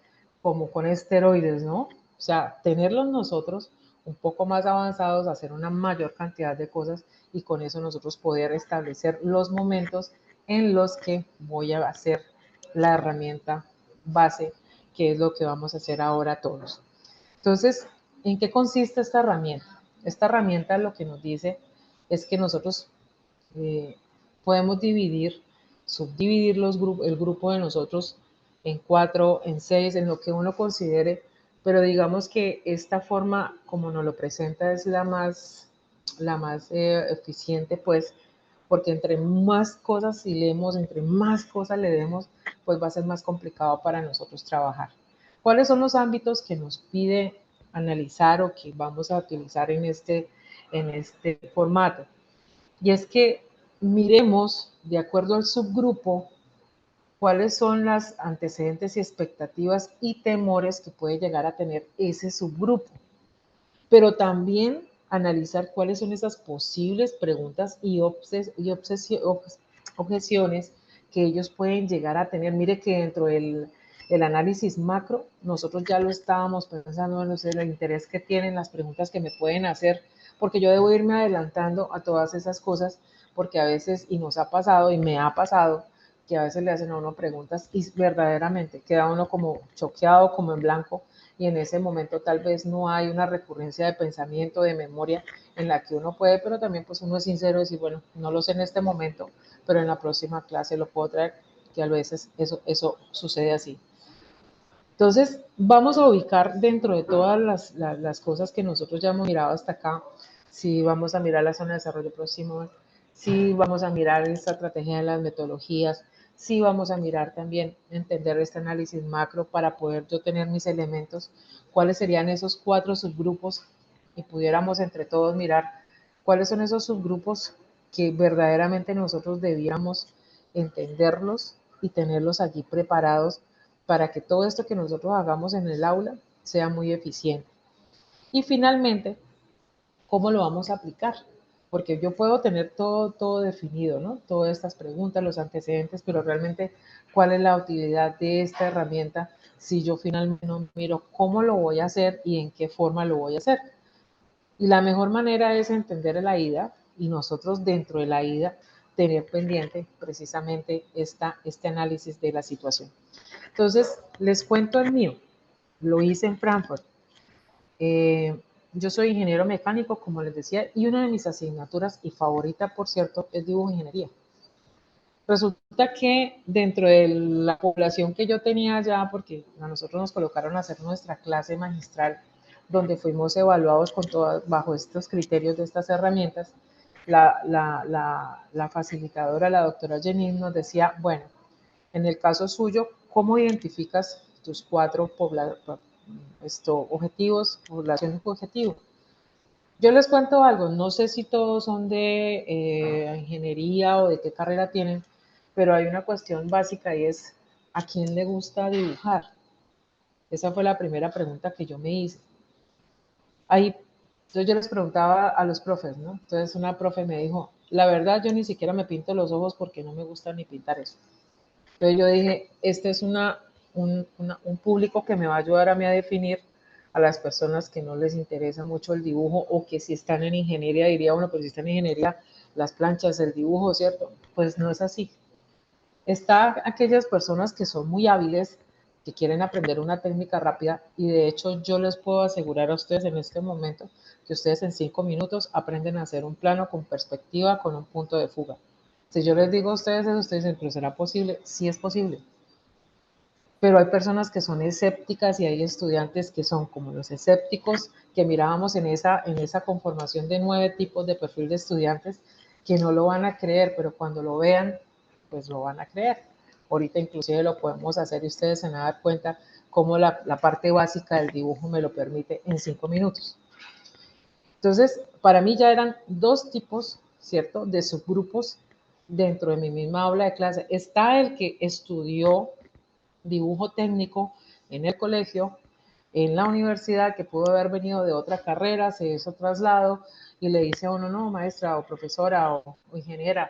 como con esteroides, ¿no? O sea, tenerlos nosotros un poco más avanzados, hacer una mayor cantidad de cosas y con eso nosotros poder establecer los momentos en los que voy a hacer la herramienta base, que es lo que vamos a hacer ahora todos. Entonces, ¿en qué consiste esta herramienta? Esta herramienta lo que nos dice es que nosotros podemos subdividir el grupo de nosotros en 4, en 6, en lo que uno considere, pero digamos que esta forma, como nos lo presenta, es la más eficiente, pues, porque entre más cosas si leemos, entre más cosas le demos, pues va a ser más complicado para nosotros trabajar. ¿Cuáles son los ámbitos que nos pide analizar o que vamos a utilizar en este formato? Y es que miremos, de acuerdo al subgrupo, cuáles son las antecedentes y expectativas y temores que puede llegar a tener ese subgrupo. Pero también analizar cuáles son esas posibles preguntas y objeciones que ellos pueden llegar a tener. Mire que dentro del análisis macro, nosotros ya lo estábamos pensando, no sé, el interés que tienen, las preguntas que me pueden hacer, porque yo debo irme adelantando a todas esas cosas, porque a veces, y nos ha pasado, y me ha pasado, que a veces le hacen a uno preguntas y verdaderamente queda uno como choqueado, como en blanco, y en ese momento tal vez no hay una recurrencia de pensamiento, de memoria en la que uno puede, pero también pues uno es sincero y decir, bueno, no lo sé en este momento, pero en la próxima clase lo puedo traer, que a veces eso sucede así. Entonces, vamos a ubicar dentro de todas las cosas que nosotros ya hemos mirado hasta acá, si vamos a mirar la zona de desarrollo próximo, si vamos a mirar esta estrategia de las metodologías, si vamos a mirar también, entender este análisis macro para poder yo tener mis elementos, cuáles serían esos 4 subgrupos y pudiéramos entre todos mirar cuáles son esos subgrupos que verdaderamente nosotros debiéramos entenderlos y tenerlos allí preparados para que todo esto que nosotros hagamos en el aula sea muy eficiente. Y finalmente, ¿cómo lo vamos a aplicar? Porque yo puedo tener todo definido, ¿no? Todas estas preguntas, los antecedentes, pero realmente, ¿cuál es la utilidad de esta herramienta si yo finalmente no miro cómo lo voy a hacer y en qué forma lo voy a hacer? Y la mejor manera es entender la IDA y nosotros dentro de la IDA tener pendiente precisamente este análisis de la situación. Entonces, les cuento el mío. Lo hice en Frankfurt. Yo soy ingeniero mecánico, como les decía, y una de mis asignaturas, y favorita, por cierto, es dibujo ingeniería. Resulta que dentro de la población que yo tenía allá, porque a nosotros nos colocaron a hacer nuestra clase magistral, donde fuimos evaluados con bajo estos criterios de estas herramientas, la facilitadora, la doctora Jenny, nos decía, bueno, en el caso suyo, ¿cómo identificas tus 4 objetivos, poblaciones objetivo? Yo les cuento algo, no sé si todos son de ingeniería o de qué carrera tienen, pero hay una cuestión básica y es, ¿a quién le gusta dibujar? Esa fue la primera pregunta que yo me hice. Ahí, entonces yo les preguntaba a los profes, ¿no? Entonces una profe me dijo, la verdad yo ni siquiera me pinto los ojos porque no me gusta ni pintar eso. Entonces yo dije, este es un público que me va a ayudar a mí a definir a las personas que no les interesa mucho el dibujo o que si están en ingeniería, diría uno, pero si están en ingeniería, las planchas, el dibujo, ¿cierto? Pues no es así. Está aquellas personas que son muy hábiles, que quieren aprender una técnica rápida y de hecho yo les puedo asegurar a ustedes en este momento que ustedes en 5 minutos aprenden a hacer un plano con perspectiva, con un punto de fuga. Si yo les digo a ustedes eso, ustedes dicen, ¿pero será posible? Sí es posible. Pero hay personas que son escépticas y hay estudiantes que son como los escépticos que mirábamos en esa conformación de 9 tipos de perfil de estudiantes que no lo van a creer, pero cuando lo vean, pues lo van a creer. Ahorita inclusive lo podemos hacer y ustedes se van a dar cuenta cómo la parte básica del dibujo me lo permite en 5 minutos. Entonces, para mí ya eran 2 tipos, ¿cierto?, de subgrupos dentro de mi misma aula de clase. Está el que estudió dibujo técnico en el colegio, en la universidad, que pudo haber venido de otra carrera, se hizo traslado y le dice a uno, no, maestra o profesora o ingeniera,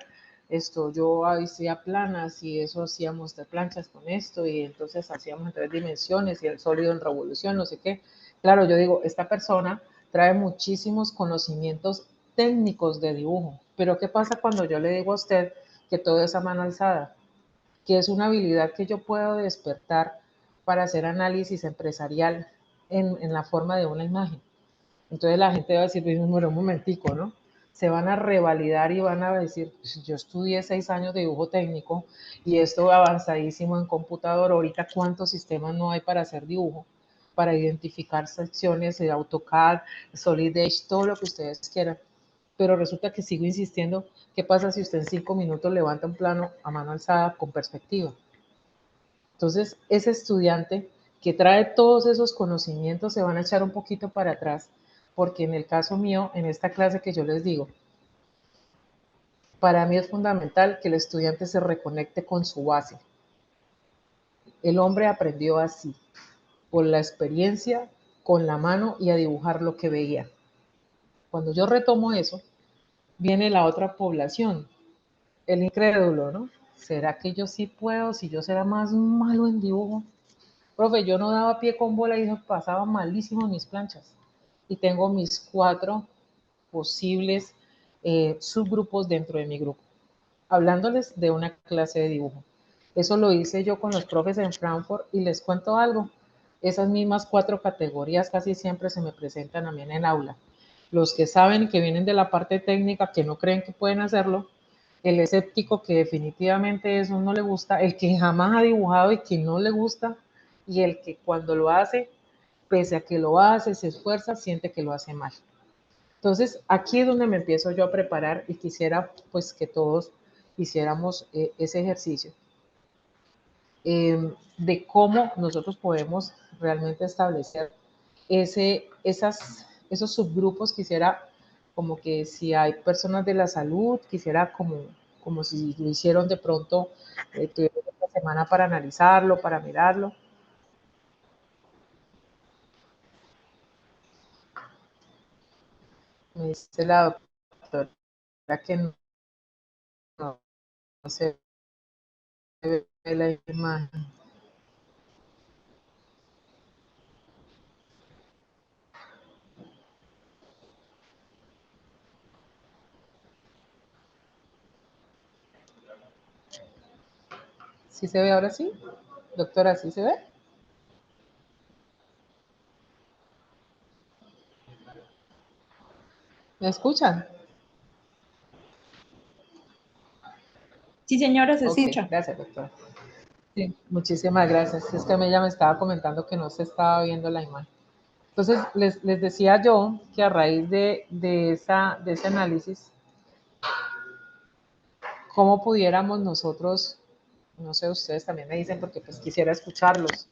yo hacía planas y eso hacíamos de planchas con esto y entonces hacíamos en 3 dimensiones y el sólido en revolución, no sé qué. Claro, yo digo, esta persona trae muchísimos conocimientos técnicos de dibujo, pero ¿qué pasa cuando yo le digo a usted que todo es a mano alzada? Que es una habilidad que yo puedo despertar para hacer análisis empresarial en la forma de una imagen. Entonces la gente va a decir, bueno, un momentico, ¿no? Se van a revalidar y van a decir, pues, yo estudié 6 años de dibujo técnico y esto avanzadísimo en computador, ahorita cuántos sistemas no hay para hacer dibujo, para identificar secciones de AutoCAD, Solid Edge, todo lo que ustedes quieran. Pero resulta que sigo insistiendo, ¿qué pasa si usted en 5 minutos levanta un plano a mano alzada con perspectiva? Entonces, ese estudiante que trae todos esos conocimientos se van a echar un poquito para atrás, porque en el caso mío, en esta clase que yo les digo, para mí es fundamental que el estudiante se reconecte con su base. El hombre aprendió así, con la experiencia, con la mano y a dibujar lo que veía. Cuando yo retomo eso, viene la otra población, el incrédulo, ¿no? ¿Será que yo sí puedo? Si yo será más malo en dibujo. Profe, yo no daba pie con bola y pasaba malísimo en mis planchas. Y tengo mis 4 posibles subgrupos dentro de mi grupo, hablándoles de una clase de dibujo. Eso lo hice yo con los profes en Frankfurt y les cuento algo. Esas mismas 4 categorías casi siempre se me presentan a mí en el aula. Los que saben que vienen de la parte técnica, que no creen que pueden hacerlo, el escéptico que definitivamente eso no le gusta, el que jamás ha dibujado y que no le gusta, y el que cuando lo hace, pese a que lo hace, se esfuerza, siente que lo hace mal. Entonces, aquí es donde me empiezo yo a preparar y quisiera pues que todos hiciéramos ese ejercicio de cómo nosotros podemos realmente establecer esos subgrupos. Quisiera como que si hay personas de la salud, quisiera como si lo hicieron de pronto, tuvieron esta semana para analizarlo, para mirarlo. Me dice la doctora que no se ve la imagen. ¿Sí se ve ahora sí? Doctora, ¿sí se ve? ¿Me escuchan? Sí, señora, se Ok, escucha. gracias, doctora. Sí, muchísimas gracias. Es que ella me estaba comentando que no se estaba viendo la imagen. Entonces, les decía yo que a raíz de ese análisis, ¿cómo pudiéramos nosotros, no sé, ustedes también me dicen porque pues quisiera escucharlos?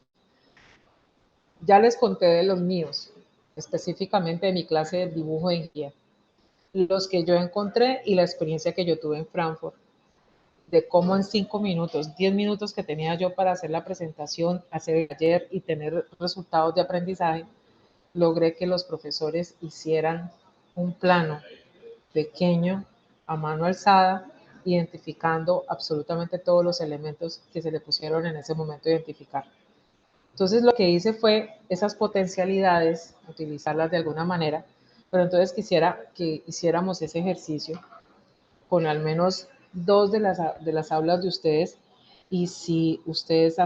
Ya les conté de los míos, específicamente de mi clase de dibujo en guía, los que yo encontré y la experiencia que yo tuve en Frankfurt, de cómo en 5 minutos, 10 minutos que tenía yo para hacer la presentación, hacer el taller y tener resultados de aprendizaje, logré que los profesores hicieran un plano pequeño a mano alzada, identificando absolutamente todos los elementos que se le pusieron en ese momento a identificar. Entonces lo que hice fue esas potencialidades, utilizarlas de alguna manera, pero entonces quisiera que hiciéramos ese ejercicio con al menos 2 de las aulas de ustedes y si ustedes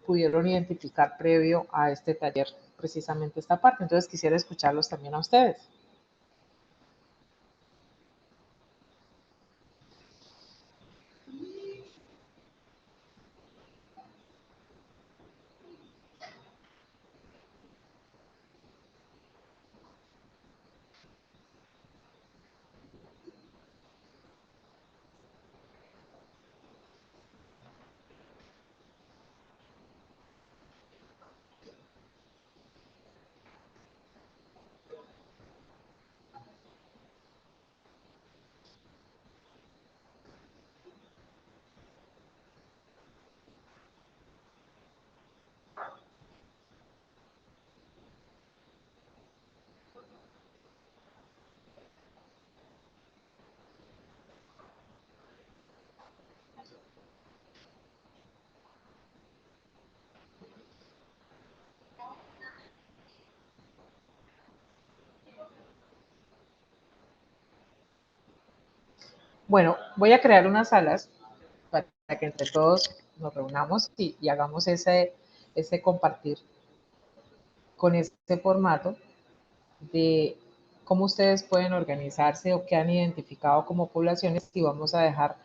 pudieron identificar previo a este taller precisamente esta parte. Entonces quisiera escucharlos también a ustedes. Bueno, voy a crear unas salas para que entre todos nos reunamos y hagamos ese compartir con este formato de cómo ustedes pueden organizarse o qué han identificado como poblaciones, y vamos a dejar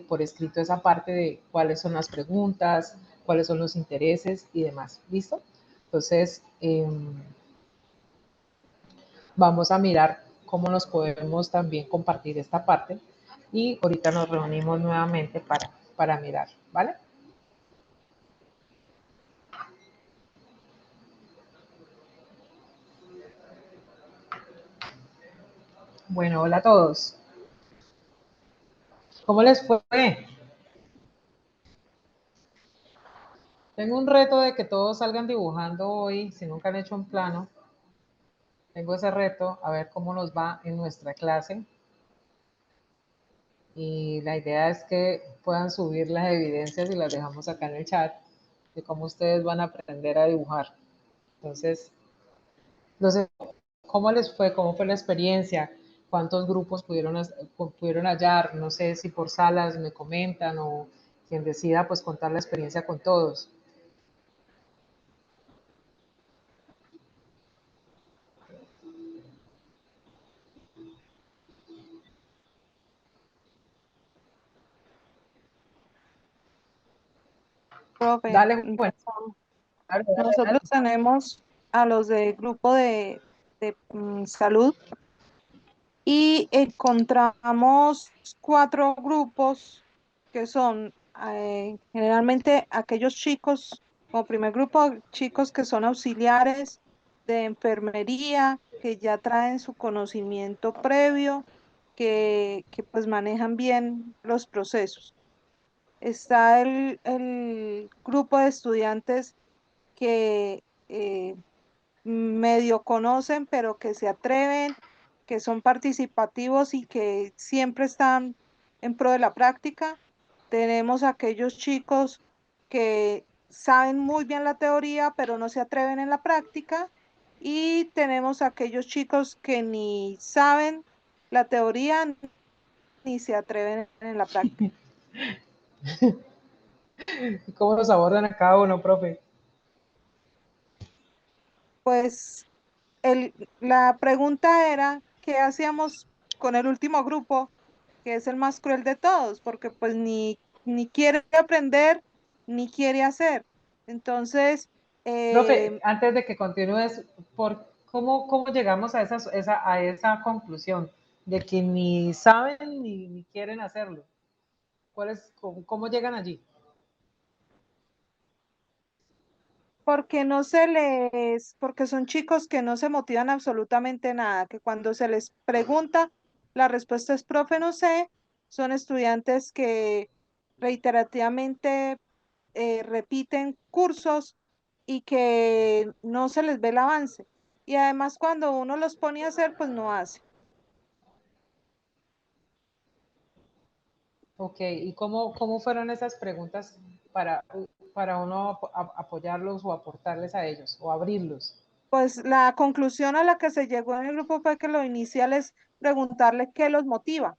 por escrito esa parte de cuáles son las preguntas, cuáles son los intereses y demás. ¿Listo? Entonces, vamos a mirar cómo nos podemos también compartir esta parte y ahorita nos reunimos nuevamente para mirar, ¿vale? Bueno, hola a todos. ¿Cómo les fue? Tengo un reto de que todos salgan dibujando hoy, si nunca han hecho un plano. Tengo ese reto, a ver cómo nos va en nuestra clase. Y la idea es que puedan subir las evidencias y las dejamos acá en el chat de cómo ustedes van a aprender a dibujar. Entonces, ¿cómo les fue? ¿Cómo fue la experiencia? ¿Cuántos grupos pudieron hallar? No sé si por salas me comentan o quien decida pues contar la experiencia con todos. Profe, Dale, bueno, dale, dale, dale. nosotros tenemos a los del grupo salud y encontramos 4 grupos que son generalmente aquellos chicos, como primer grupo, chicos que son auxiliares de enfermería, que ya traen su conocimiento previo, que pues manejan bien los procesos. Está el grupo de estudiantes que medio conocen, pero que se atreven, que son participativos y que siempre están en pro de la práctica. Tenemos aquellos chicos que saben muy bien la teoría, pero no se atreven en la práctica. Y tenemos aquellos chicos que ni saben la teoría ni se atreven en la práctica. ¿Y cómo los abordan a cada uno, profe? Pues la pregunta era, ¿qué hacíamos con el último grupo, que es el más cruel de todos? Porque pues ni quiere aprender, ni quiere hacer. Entonces, Profe, antes de que continúes, ¿cómo llegamos a esa conclusión de que ni saben ni quieren hacerlo? ¿Cómo llegan allí? porque son chicos que no se motivan absolutamente nada, que cuando se les pregunta, la respuesta es, profe, no sé. Son estudiantes que reiterativamente repiten cursos y que no se les ve el avance. Y además cuando uno los pone a hacer, pues no hace. Ok, ¿y cómo fueron esas preguntas para, para uno apoyarlos o aportarles a ellos o abrirlos? Pues la conclusión a la que se llegó en el grupo fue que lo inicial es preguntarle qué los motiva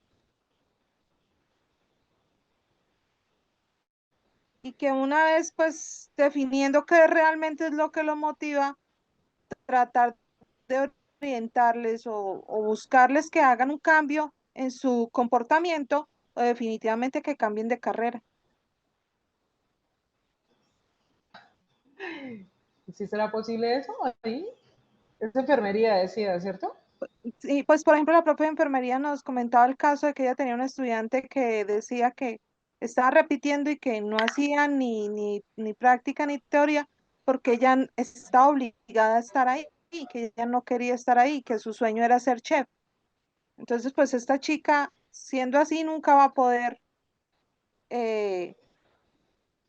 y que una vez pues definiendo qué realmente es lo que los motiva, tratar de orientarles o buscarles que hagan un cambio en su comportamiento o definitivamente que cambien de carrera. ¿Sí será posible eso? Ahí es enfermería, decía, ¿cierto? Y pues, por ejemplo, la propia enfermería nos comentaba el caso de que ella tenía un estudiante que decía que estaba repitiendo y que no hacía ni práctica ni teoría porque ella estaba obligada a estar ahí y que ella no quería estar ahí, que su sueño era ser chef. Entonces, pues esta chica, siendo así, nunca va a poder eh,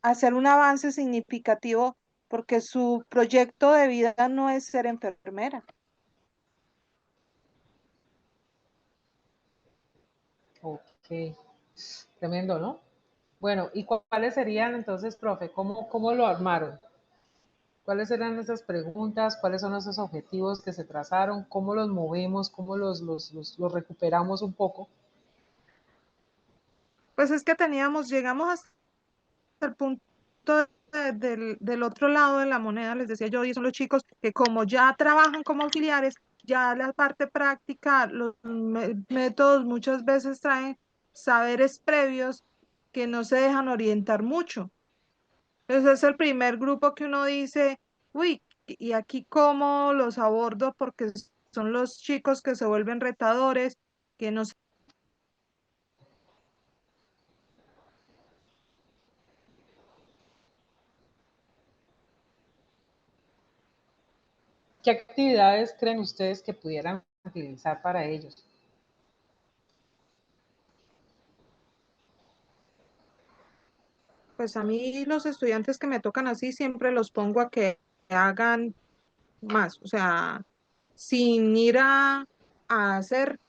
hacer un avance significativo porque su proyecto de vida no es ser enfermera. Ok, tremendo, ¿no? Bueno, ¿y cuáles serían entonces, profe? ¿Cómo lo armaron? ¿Cuáles eran esas preguntas? ¿Cuáles son esos objetivos que se trazaron? ¿Cómo los movemos? ¿Cómo los recuperamos un poco? Pues es que llegamos hasta el punto del otro lado de la moneda, les decía yo, y son los chicos que como ya trabajan como auxiliares, ya la parte práctica, los métodos muchas veces traen saberes previos que no se dejan orientar mucho. Entonces es el primer grupo que uno dice, uy, y aquí cómo los abordo porque son los chicos que se vuelven retadores, que no ¿Qué actividades creen ustedes que pudieran utilizar para ellos? pues a mí los estudiantes que me tocan así siempre los pongo a que hagan más, o sea, sin ir a hacer,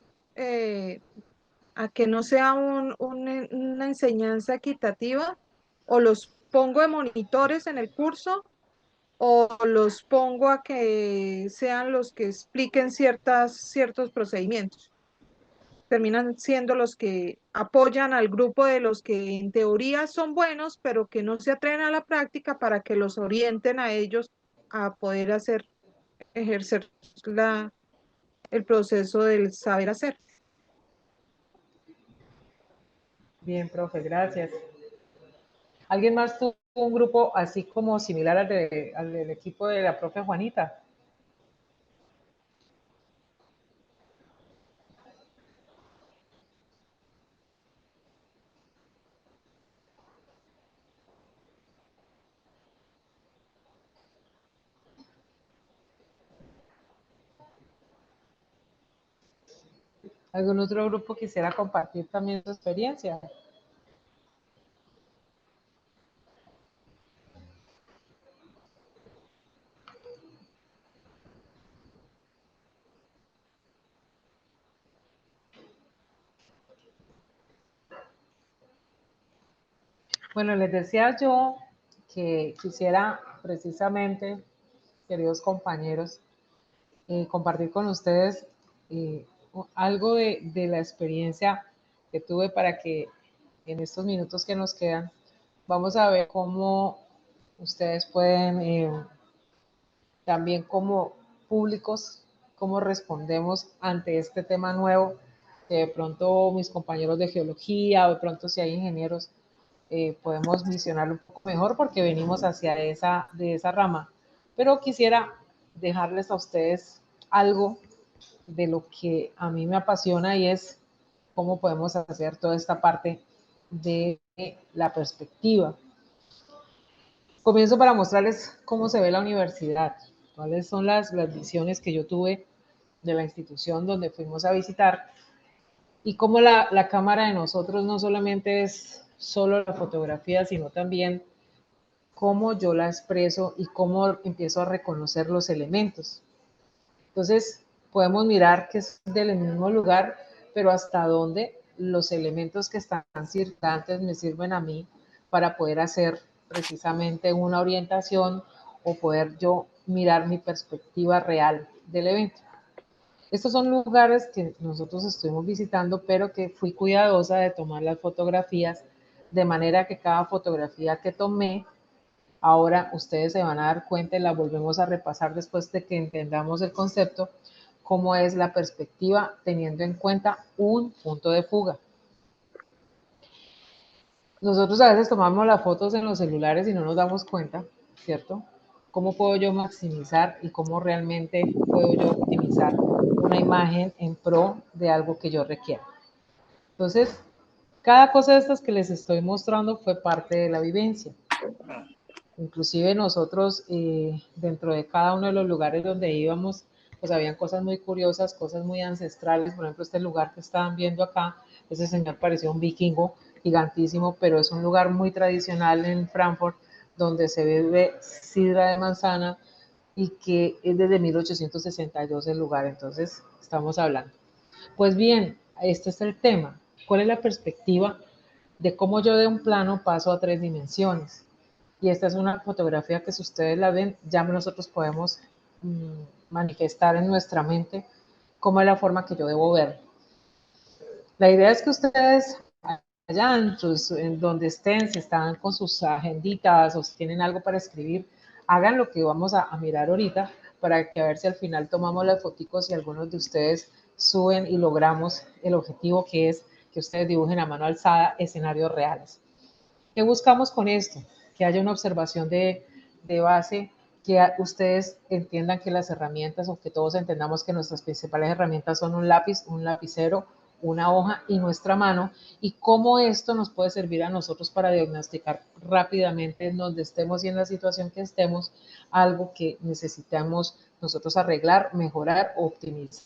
a que no sea una enseñanza equitativa, o los pongo de monitores en el curso, o los pongo a que sean los que expliquen ciertos procedimientos. Terminan siendo los que apoyan al grupo de los que en teoría son buenos, pero que no se atreven a la práctica para que los orienten a ellos a poder ejercer el proceso del saber hacer. Bien, profe, gracias. ¿Alguien más tuvo un grupo así como similar al del equipo de la profe Juanita? ¿Algún otro grupo quisiera compartir también su experiencia? Bueno, les decía yo que quisiera precisamente, queridos compañeros, compartir con ustedes algo de la experiencia que tuve para que en estos minutos que nos quedan, vamos a ver cómo ustedes pueden también como públicos, cómo respondemos ante este tema nuevo, que de pronto mis compañeros de geología o de pronto si hay ingenieros, podemos visionarlo un poco mejor porque venimos de esa rama. Pero quisiera dejarles a ustedes algo de lo que a mí me apasiona y es cómo podemos hacer toda esta parte de la perspectiva. Comienzo para mostrarles cómo se ve la universidad, cuáles son las visiones que yo tuve de la institución donde fuimos a visitar y cómo la cámara de nosotros no solamente es solo la fotografía, sino también cómo yo la expreso y cómo empiezo a reconocer los elementos. Entonces, podemos mirar que es del mismo lugar, pero hasta dónde los elementos que están circundantes me sirven a mí para poder hacer precisamente una orientación o poder yo mirar mi perspectiva real del evento. Estos son lugares que nosotros estuvimos visitando, pero que fui cuidadosa de tomar las fotografías, de manera que cada fotografía que tomé, ahora ustedes se van a dar cuenta y la volvemos a repasar después de que entendamos el concepto, cómo es la perspectiva teniendo en cuenta un punto de fuga. Nosotros a veces tomamos las fotos en los celulares y no nos damos cuenta, ¿cierto? ¿Cómo puedo yo maximizar y cómo realmente puedo yo optimizar una imagen en pro de algo que yo requiera? Entonces, cada cosa de estas que les estoy mostrando fue parte de la vivencia. Inclusive nosotros, dentro de cada uno de los lugares donde íbamos, pues habían cosas muy curiosas, cosas muy ancestrales. Por ejemplo, este lugar que estaban viendo acá, ese señor parecía un vikingo gigantísimo, pero es un lugar muy tradicional en Frankfurt, donde se bebe sidra de manzana y que es desde 1862 el lugar. Entonces, estamos hablando. Pues bien, este es el tema. ¿Cuál es la perspectiva de cómo yo de un plano paso a 3 dimensiones? Y esta es una fotografía que si ustedes la ven, ya nosotros podemos manifestar en nuestra mente cómo es la forma que yo debo ver. La idea es que ustedes allá en donde estén, si están con sus agenditas o si tienen algo para escribir, hagan lo que vamos a mirar ahorita para que a ver si al final tomamos las foticos y algunos de ustedes suben y logramos el objetivo, que es que ustedes dibujen a mano alzada escenarios reales. ¿Qué buscamos con esto? Que haya una observación de base, que ustedes entiendan que las herramientas, o que todos entendamos que nuestras principales herramientas son un lápiz, un lapicero, una hoja y nuestra mano, y cómo esto nos puede servir a nosotros para diagnosticar rápidamente en donde estemos y en la situación que estemos, algo que necesitamos nosotros arreglar, mejorar o optimizar.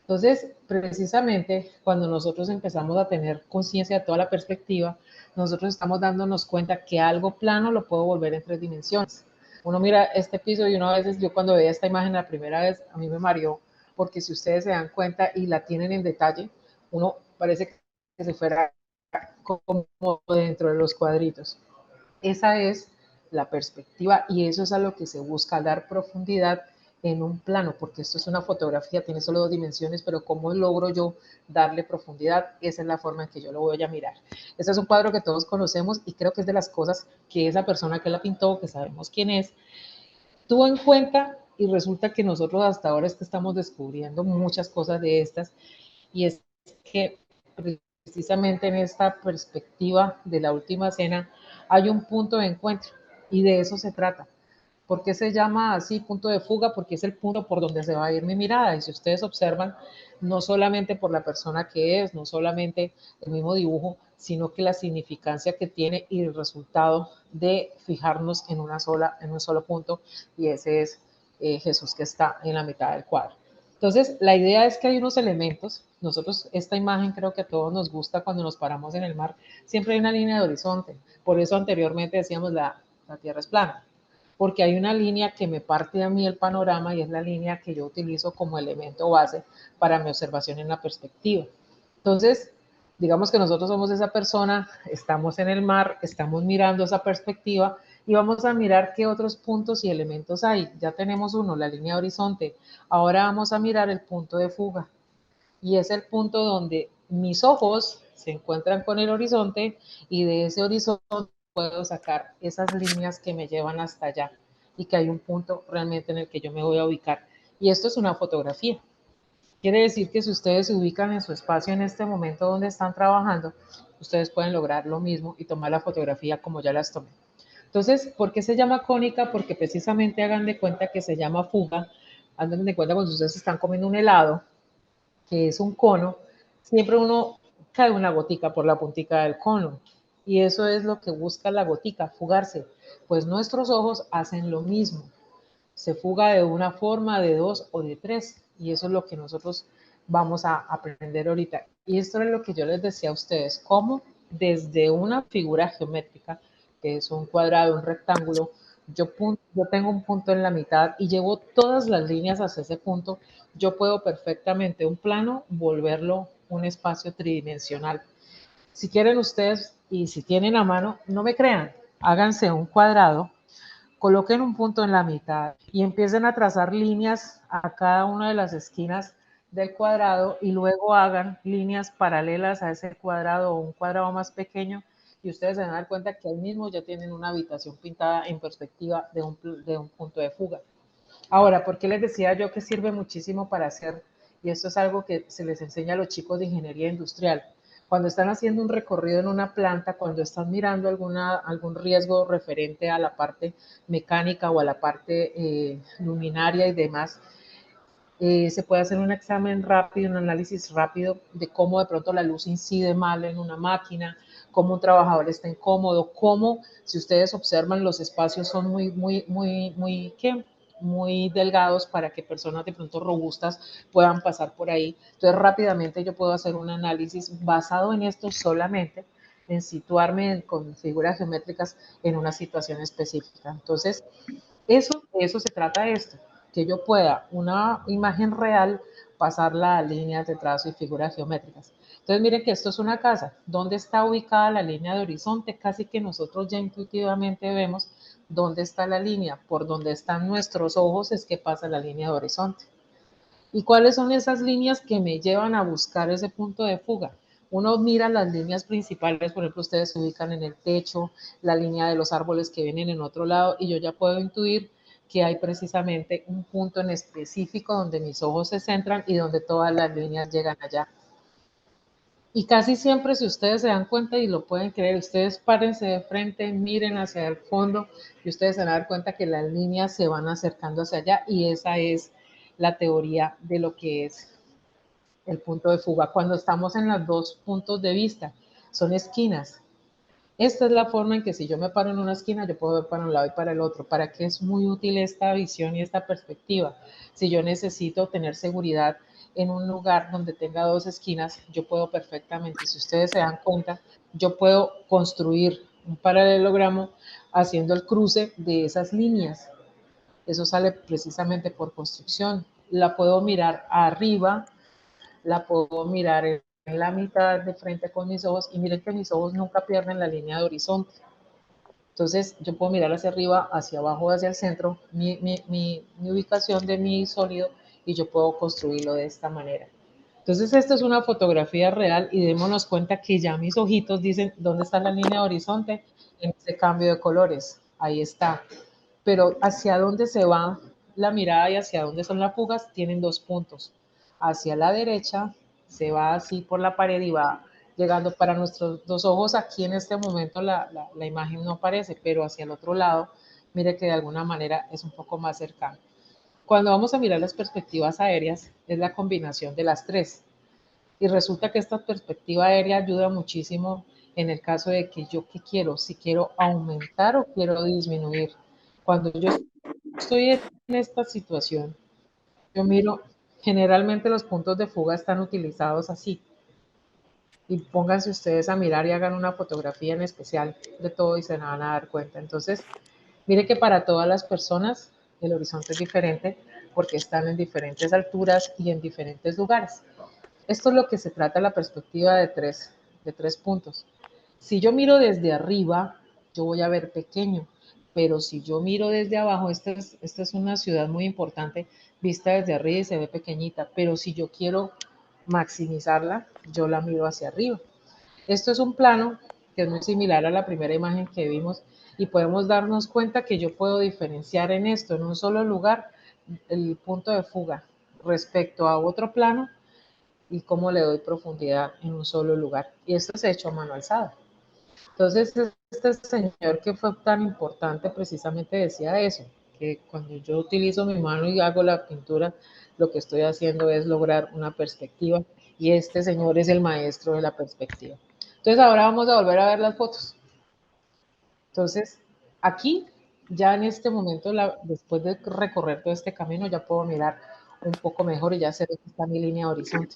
Entonces, precisamente cuando nosotros empezamos a tener conciencia de toda la perspectiva, nosotros estamos dándonos cuenta que algo plano lo puedo volver en 3 dimensiones. Uno mira este piso y uno a veces, yo cuando veía esta imagen la primera vez, a mí me mareó, porque si ustedes se dan cuenta y la tienen en detalle, uno parece que se fuera como dentro de los cuadritos. Esa es la perspectiva y eso es a lo que se busca, dar profundidad en un plano, porque esto es una fotografía, tiene solo 2 dimensiones, pero ¿cómo logro yo darle profundidad? Esa es la forma en que yo lo voy a mirar. Este es un cuadro que todos conocemos y creo que es de las cosas que esa persona que la pintó, que sabemos quién es, tuvo en cuenta, y resulta que nosotros hasta ahora es que estamos descubriendo muchas cosas de estas, y es que precisamente en esta perspectiva de la última cena hay un punto de encuentro y de eso se trata. ¿Por qué se llama así punto de fuga? Porque es el punto por donde se va a ir mi mirada. Y si ustedes observan, no solamente por la persona que es, no solamente el mismo dibujo, sino que la significancia que tiene y el resultado de fijarnos en un solo punto, y ese es Jesús, que está en la mitad del cuadro. Entonces, la idea es que hay unos elementos. Nosotros, esta imagen creo que a todos nos gusta cuando nos paramos en el mar. Siempre hay una línea de horizonte. Por eso anteriormente decíamos la tierra es plana, porque hay una línea que me parte a mí el panorama y es la línea que yo utilizo como elemento base para mi observación en la perspectiva. Entonces, digamos que nosotros somos esa persona, estamos en el mar, estamos mirando esa perspectiva y vamos a mirar qué otros puntos y elementos hay. Ya tenemos uno, la línea de horizonte. Ahora vamos a mirar el punto de fuga y es el punto donde mis ojos se encuentran con el horizonte y de ese horizonte puedo sacar esas líneas que me llevan hasta allá y que hay un punto realmente en el que yo me voy a ubicar. Y esto es una fotografía. Quiere decir que si ustedes se ubican en su espacio en este momento donde están trabajando, ustedes pueden lograr lo mismo y tomar la fotografía como ya las tomé. Entonces, ¿por qué se llama cónica? Porque precisamente hagan de cuenta que se llama fuga. Hagan de cuenta cuando ustedes están comiendo un helado, que es un cono, siempre uno cae una gotica por la puntica del cono. Y eso es lo que busca la gotica, fugarse. Pues nuestros ojos hacen lo mismo. Se fuga de una forma, de 2 o de 3. Y eso es lo que nosotros vamos a aprender ahorita. Y esto es lo que yo les decía a ustedes, cómo desde una figura geométrica, que es un cuadrado, un rectángulo, yo tengo un punto en la mitad y llevo todas las líneas hacia ese punto, yo puedo perfectamente un plano volverlo un espacio tridimensional. Si quieren ustedes y si tienen a mano, no me crean, háganse un cuadrado, coloquen un punto en la mitad y empiecen a trazar líneas a cada una de las esquinas del cuadrado y luego hagan líneas paralelas a ese cuadrado o un cuadrado más pequeño y ustedes se van a dar cuenta que ahí mismo ya tienen una habitación pintada en perspectiva de un punto de fuga. Ahora, ¿por qué les decía yo que sirve muchísimo para hacer? Y esto es algo que se les enseña a los chicos de ingeniería industrial. Cuando están haciendo un recorrido en una planta, cuando están mirando algún riesgo referente a la parte mecánica o a la parte luminaria y demás, se puede hacer un examen rápido, un análisis rápido de cómo de pronto la luz incide mal en una máquina, cómo un trabajador está incómodo, cómo, si ustedes observan, los espacios son muy delgados para que personas de pronto robustas puedan pasar por ahí. Entonces, rápidamente yo puedo hacer un análisis basado en esto solamente, en situarme con figuras geométricas en una situación específica. Entonces, de eso se trata esto, que yo pueda una imagen real pasarla a líneas de trazo y figuras geométricas. Entonces miren que esto es una casa. ¿Dónde está ubicada la línea de horizonte? Casi que nosotros ya intuitivamente vemos dónde está la línea. Por donde están nuestros ojos es que pasa la línea de horizonte. ¿Y cuáles son esas líneas que me llevan a buscar ese punto de fuga? uno mira las líneas principales, por ejemplo, ustedes se ubican en el techo, la línea de los árboles que vienen en otro lado, y yo ya puedo intuir que hay precisamente un punto en específico donde mis ojos se centran y donde todas las líneas llegan allá. Y casi siempre, si ustedes se dan cuenta y lo pueden creer, ustedes párense de frente, miren hacia el fondo y ustedes se van a dar cuenta que las líneas se van acercando hacia allá, y esa es la teoría de lo que es el punto de fuga. Cuando estamos en los dos puntos de vista, son esquinas. Esta es la forma en que si yo me paro en una esquina, yo puedo ver para un lado y para el otro. ¿Para qué es muy útil esta visión y esta perspectiva? Si yo necesito tener seguridad en un lugar donde tenga dos esquinas, yo puedo perfectamente, si ustedes se dan cuenta, yo puedo construir un paralelogramo haciendo el cruce de esas líneas. Eso sale precisamente por construcción. La puedo mirar arriba, la puedo mirar en la mitad de frente con mis ojos, y miren que mis ojos nunca pierden la línea de horizonte. Entonces yo puedo mirar hacia arriba, hacia abajo, hacia el centro, mi ubicación de mi sólido, y yo puedo construirlo de esta manera. Entonces esta es una fotografía real, y démonos cuenta que ya mis ojitos dicen dónde está la línea de horizonte en este cambio de colores. Ahí está. Pero hacia dónde se va la mirada y hacia dónde son las fugas tienen dos puntos. Hacia la derecha se va así por la pared y va llegando para nuestros dos ojos. Aquí en este momento la imagen no aparece, pero hacia el otro lado, mire que de alguna manera es un poco más cercano. Cuando vamos a mirar las perspectivas aéreas, es la combinación de las tres. Y resulta que esta perspectiva aérea ayuda muchísimo en el caso de que yo qué quiero, si quiero aumentar o quiero disminuir. Cuando yo estoy en esta situación, yo miro, generalmente los puntos de fuga están utilizados así. Y pónganse ustedes a mirar y hagan una fotografía en especial de todo y se van a dar cuenta. Entonces, mire que para todas las personas el horizonte es diferente porque están en diferentes alturas y en diferentes lugares. Esto es lo que se trata la perspectiva de tres puntos. Si yo miro desde arriba, yo voy a ver pequeño, pero si yo miro desde abajo, esta es una ciudad muy importante, vista desde arriba y se ve pequeñita, pero si yo quiero maximizarla, yo la miro hacia arriba. Esto es un plano que es muy similar a la primera imagen que vimos, y podemos darnos cuenta que yo puedo diferenciar en esto, en un solo lugar, el punto de fuga respecto a otro plano y cómo le doy profundidad en un solo lugar. Y esto es hecho a mano alzada. Entonces, este señor que fue tan importante precisamente decía eso, que cuando yo utilizo mi mano y hago la pintura, lo que estoy haciendo es lograr una perspectiva, y este señor es el maestro de la perspectiva. Entonces, ahora vamos a volver a ver las fotos. Entonces, aquí, ya en este momento, después de recorrer todo este camino, ya puedo mirar un poco mejor y ya sé dónde está mi línea de horizonte.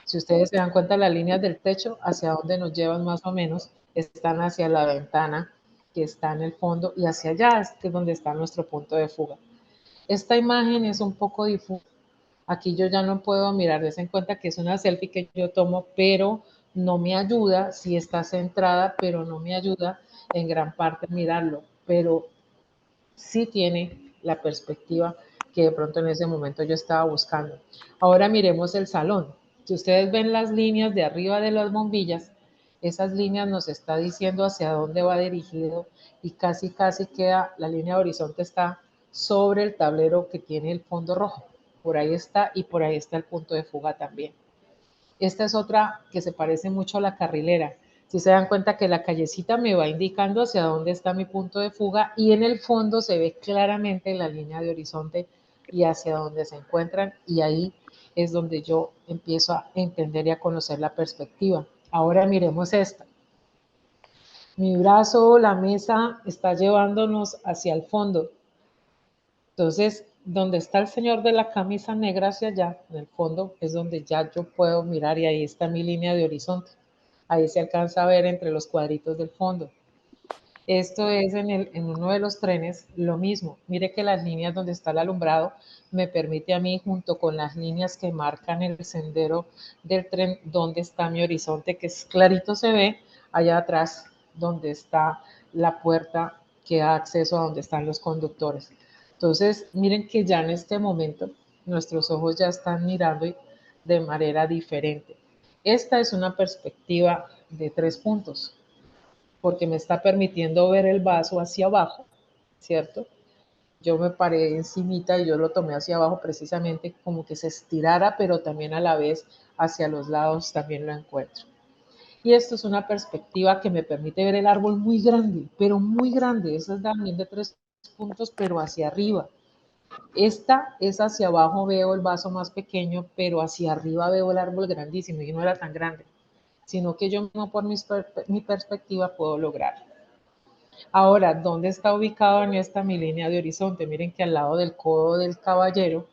Si ustedes se dan cuenta, las líneas del techo, hacia donde nos llevan más o menos, están hacia la ventana que está en el fondo, y hacia allá es donde está nuestro punto de fuga. Esta imagen es un poco difusa. Aquí yo ya no puedo mirar, des en cuenta que es una selfie que yo tomo, pero no me ayuda, sí está centrada, pero no me ayuda en gran parte mirarlo, pero sí tiene la perspectiva que de pronto en ese momento yo estaba buscando. Ahora miremos el salón. Si ustedes ven las líneas de arriba de las bombillas, esas líneas nos está diciendo hacia dónde va dirigido, y casi queda, la línea de horizonte está sobre el tablero que tiene el fondo rojo. Por ahí está, y por ahí está el punto de fuga también. Esta es otra que se parece mucho a la carrilera. Si se dan cuenta que la callecita me va indicando hacia dónde está mi punto de fuga, y en el fondo se ve claramente la línea de horizonte y hacia dónde se encuentran, y ahí es donde yo empiezo a entender y a conocer la perspectiva. Ahora miremos esta. Mi brazo, la mesa, está llevándonos hacia el fondo. Entonces, donde está el señor de la camisa negra hacia allá, en el fondo, es donde ya yo puedo mirar, y ahí está mi línea de horizonte. Ahí se alcanza a ver entre los cuadritos del fondo. Esto es en uno de los trenes, lo mismo. Mire que las líneas donde está el alumbrado me permite a mí, junto con las líneas que marcan el sendero del tren, donde está mi horizonte, que es clarito, se ve allá atrás, donde está la puerta que da acceso a donde están los conductores. Entonces, miren que ya en este momento nuestros ojos ya están mirando de manera diferente. Esta es una perspectiva de 3 puntos, porque me está permitiendo ver el vaso hacia abajo, ¿cierto? Yo me paré encimita y yo lo tomé hacia abajo precisamente como que se estirara, pero también a la vez hacia los lados también lo encuentro. Y esto es una perspectiva que me permite ver el árbol muy grande, pero muy grande. Esa es también de 3 puntos, pero hacia arriba. Esta es hacia abajo, veo el vaso más pequeño, pero hacia arriba veo el árbol grandísimo y no era tan grande, sino que yo no por mi perspectiva puedo lograrlo. Ahora, ¿dónde está ubicado en esta mi línea de horizonte? Miren que al lado del codo del caballero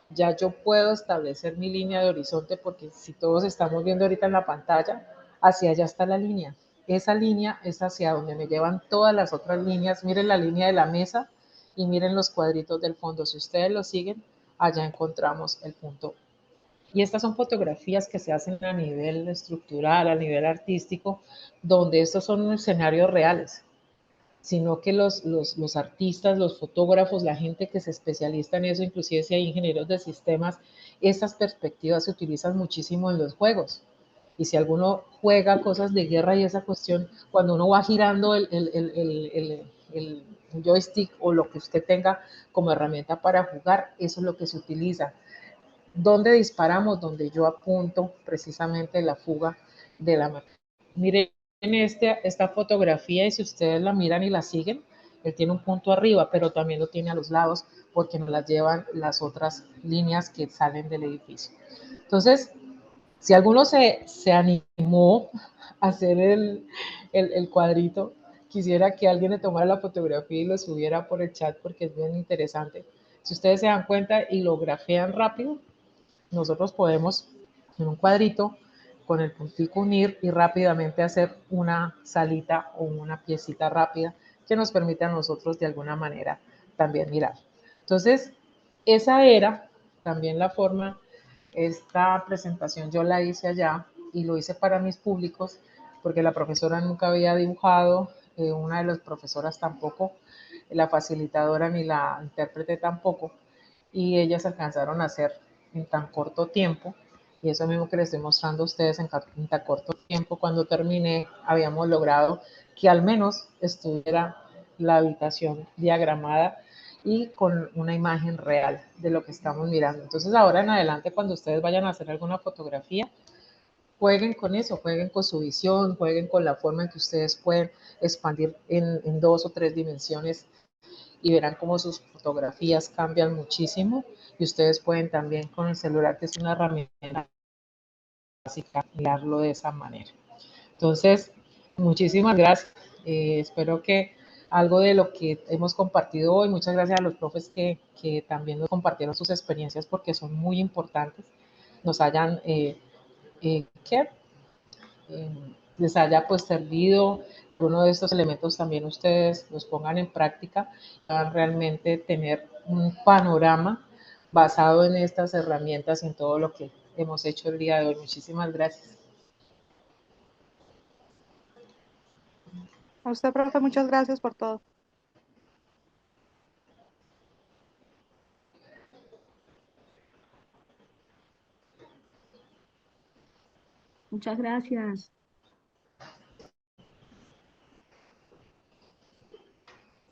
ya yo puedo establecer mi línea de horizonte porque si todos estamos viendo ahorita en la pantalla, hacia allá está la línea. Esa línea es hacia donde me llevan todas las otras líneas. Miren la línea de la mesa y miren los cuadritos del fondo. Si ustedes lo siguen, allá encontramos el punto. Y estas son fotografías que se hacen a nivel estructural, a nivel artístico, donde estos son escenarios reales, sino que los artistas, los fotógrafos, la gente que se especializa en eso, inclusive si hay ingenieros de sistemas, estas perspectivas se utilizan muchísimo en los juegos. Y si alguno juega cosas de guerra y esa cuestión, cuando uno va girando el joystick o lo que usted tenga como herramienta para jugar, eso es lo que se utiliza. ¿Dónde disparamos? Donde yo apunto precisamente la fuga de la máquina. Miren esta fotografía y si ustedes la miran y la siguen, él tiene un punto arriba, pero también lo tiene a los lados porque nos las llevan las otras líneas que salen del edificio. Entonces, si alguno se animó a hacer el cuadrito, quisiera que alguien le tomara la fotografía y lo subiera por el chat porque es bien interesante. Si ustedes se dan cuenta y lo grafean rápido, nosotros podemos en un cuadrito con el puntico unir y rápidamente hacer una salita o una piecita rápida que nos permita a nosotros de alguna manera también mirar. Entonces, esa era también la forma. Esta presentación yo la hice allá y lo hice para mis públicos porque la profesora nunca había dibujado, una de las profesoras tampoco, la facilitadora ni la intérprete tampoco, y ellas alcanzaron a hacer en tan corto tiempo, y eso mismo que les estoy mostrando a ustedes en tan corto tiempo, cuando terminé, habíamos logrado que al menos estuviera la habitación diagramada y con una imagen real de lo que estamos mirando. Entonces ahora en adelante, cuando ustedes vayan a hacer alguna fotografía, jueguen con eso, jueguen con su visión, jueguen con la forma en que ustedes pueden expandir en 2 o 3 dimensiones y verán cómo sus fotografías cambian muchísimo y ustedes pueden también con el celular, que es una herramienta básica, mirarlo de esa manera. Entonces, muchísimas gracias. Espero que algo de lo que hemos compartido hoy, muchas gracias a los profes que también nos compartieron sus experiencias porque son muy importantes, nos hayan, les haya pues servido uno de estos elementos también ustedes los pongan en práctica, van realmente tener un panorama basado en estas herramientas y en todo lo que hemos hecho el día de hoy. Muchísimas gracias. A usted, profe, muchas gracias por todo. Muchas gracias.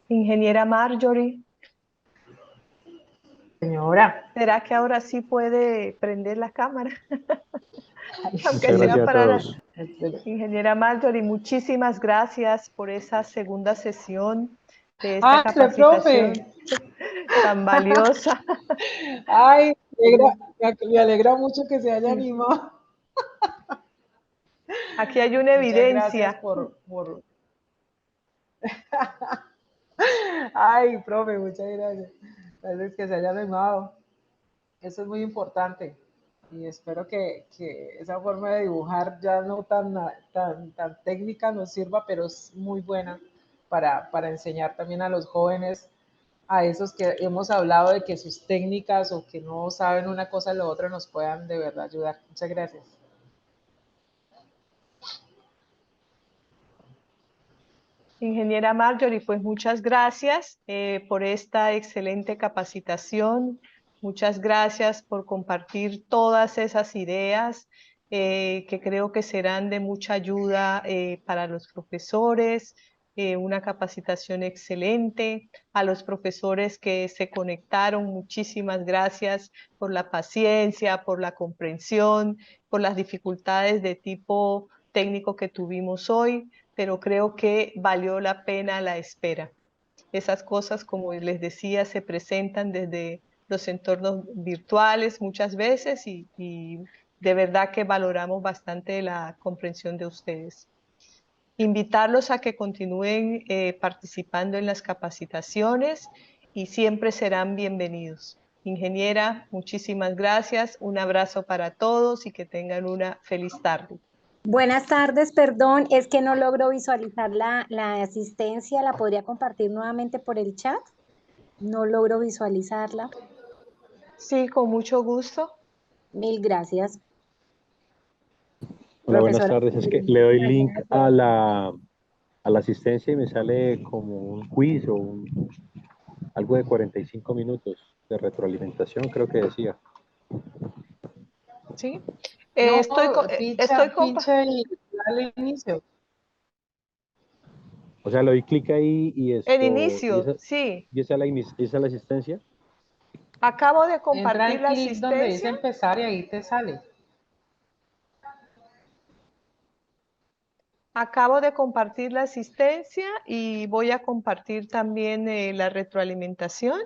Ingeniera Marjorie, Señora. ¿será que ahora sí puede prender la cámara? Aunque Muchas sea gracias a para la todos. ingeniera Marjorie, muchísimas gracias por esa segunda sesión de esta Profe. capacitación tan valiosa. Ay, me alegra mucho que se haya animado. Aquí hay una Muchas gracias evidencia. por... Ay, profe, muchas gracias. Gracias que se haya animado. Eso es muy importante. Y espero que esa forma de dibujar ya no tan técnica nos sirva, pero es muy buena para enseñar también a los jóvenes, a esos que hemos hablado de que sus técnicas o que no saben una cosa o la otra nos puedan de verdad ayudar. Muchas gracias. Ingeniera Marjorie, pues muchas gracias por esta excelente capacitación. Muchas gracias por compartir todas esas ideas que creo que serán de mucha ayuda para los profesores, una capacitación excelente. A los profesores que se conectaron, muchísimas gracias por la paciencia, por la comprensión, por las dificultades de tipo técnico que tuvimos hoy, pero creo que valió la pena la espera. Esas cosas, como les decía, se presentan desde los entornos virtuales muchas veces y de verdad que valoramos bastante la comprensión de ustedes. Invitarlos a que continúen participando en las capacitaciones y siempre serán bienvenidos. Ingeniera, muchísimas gracias, un abrazo para todos y que tengan una feliz tarde. Buenas tardes, perdón, es que no logro visualizar la asistencia, ¿la podría compartir nuevamente por el chat? No logro visualizarla. Sí, con mucho gusto. Mil gracias. Hola, buenas Profesora. tardes. Es que le doy link a la asistencia y me sale como un quiz o algo de 45 minutos de retroalimentación, creo que decía. ¿Sí? No, Estoy y dale inicio. O sea, le doy clic ahí y esto. El inicio, ¿Y sí. esa es la asistencia? Acabo de Entra compartir en la clic donde dice asistencia. empezar y ahí te sale. Acabo de compartir la asistencia y voy a compartir también la retroalimentación.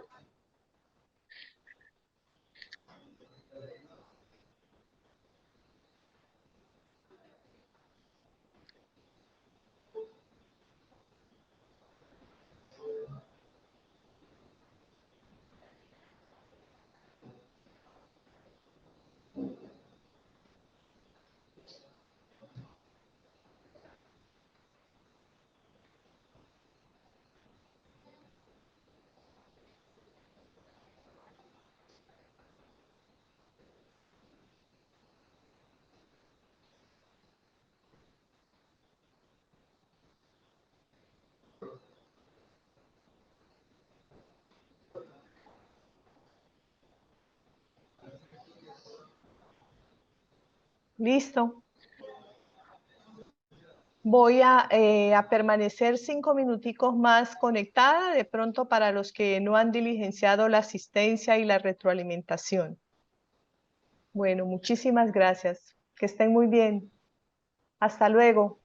Listo. Voy a permanecer 5 minuticos más conectada, de pronto para los que no han diligenciado la asistencia y la retroalimentación. Bueno, muchísimas gracias. Que estén muy bien. Hasta luego.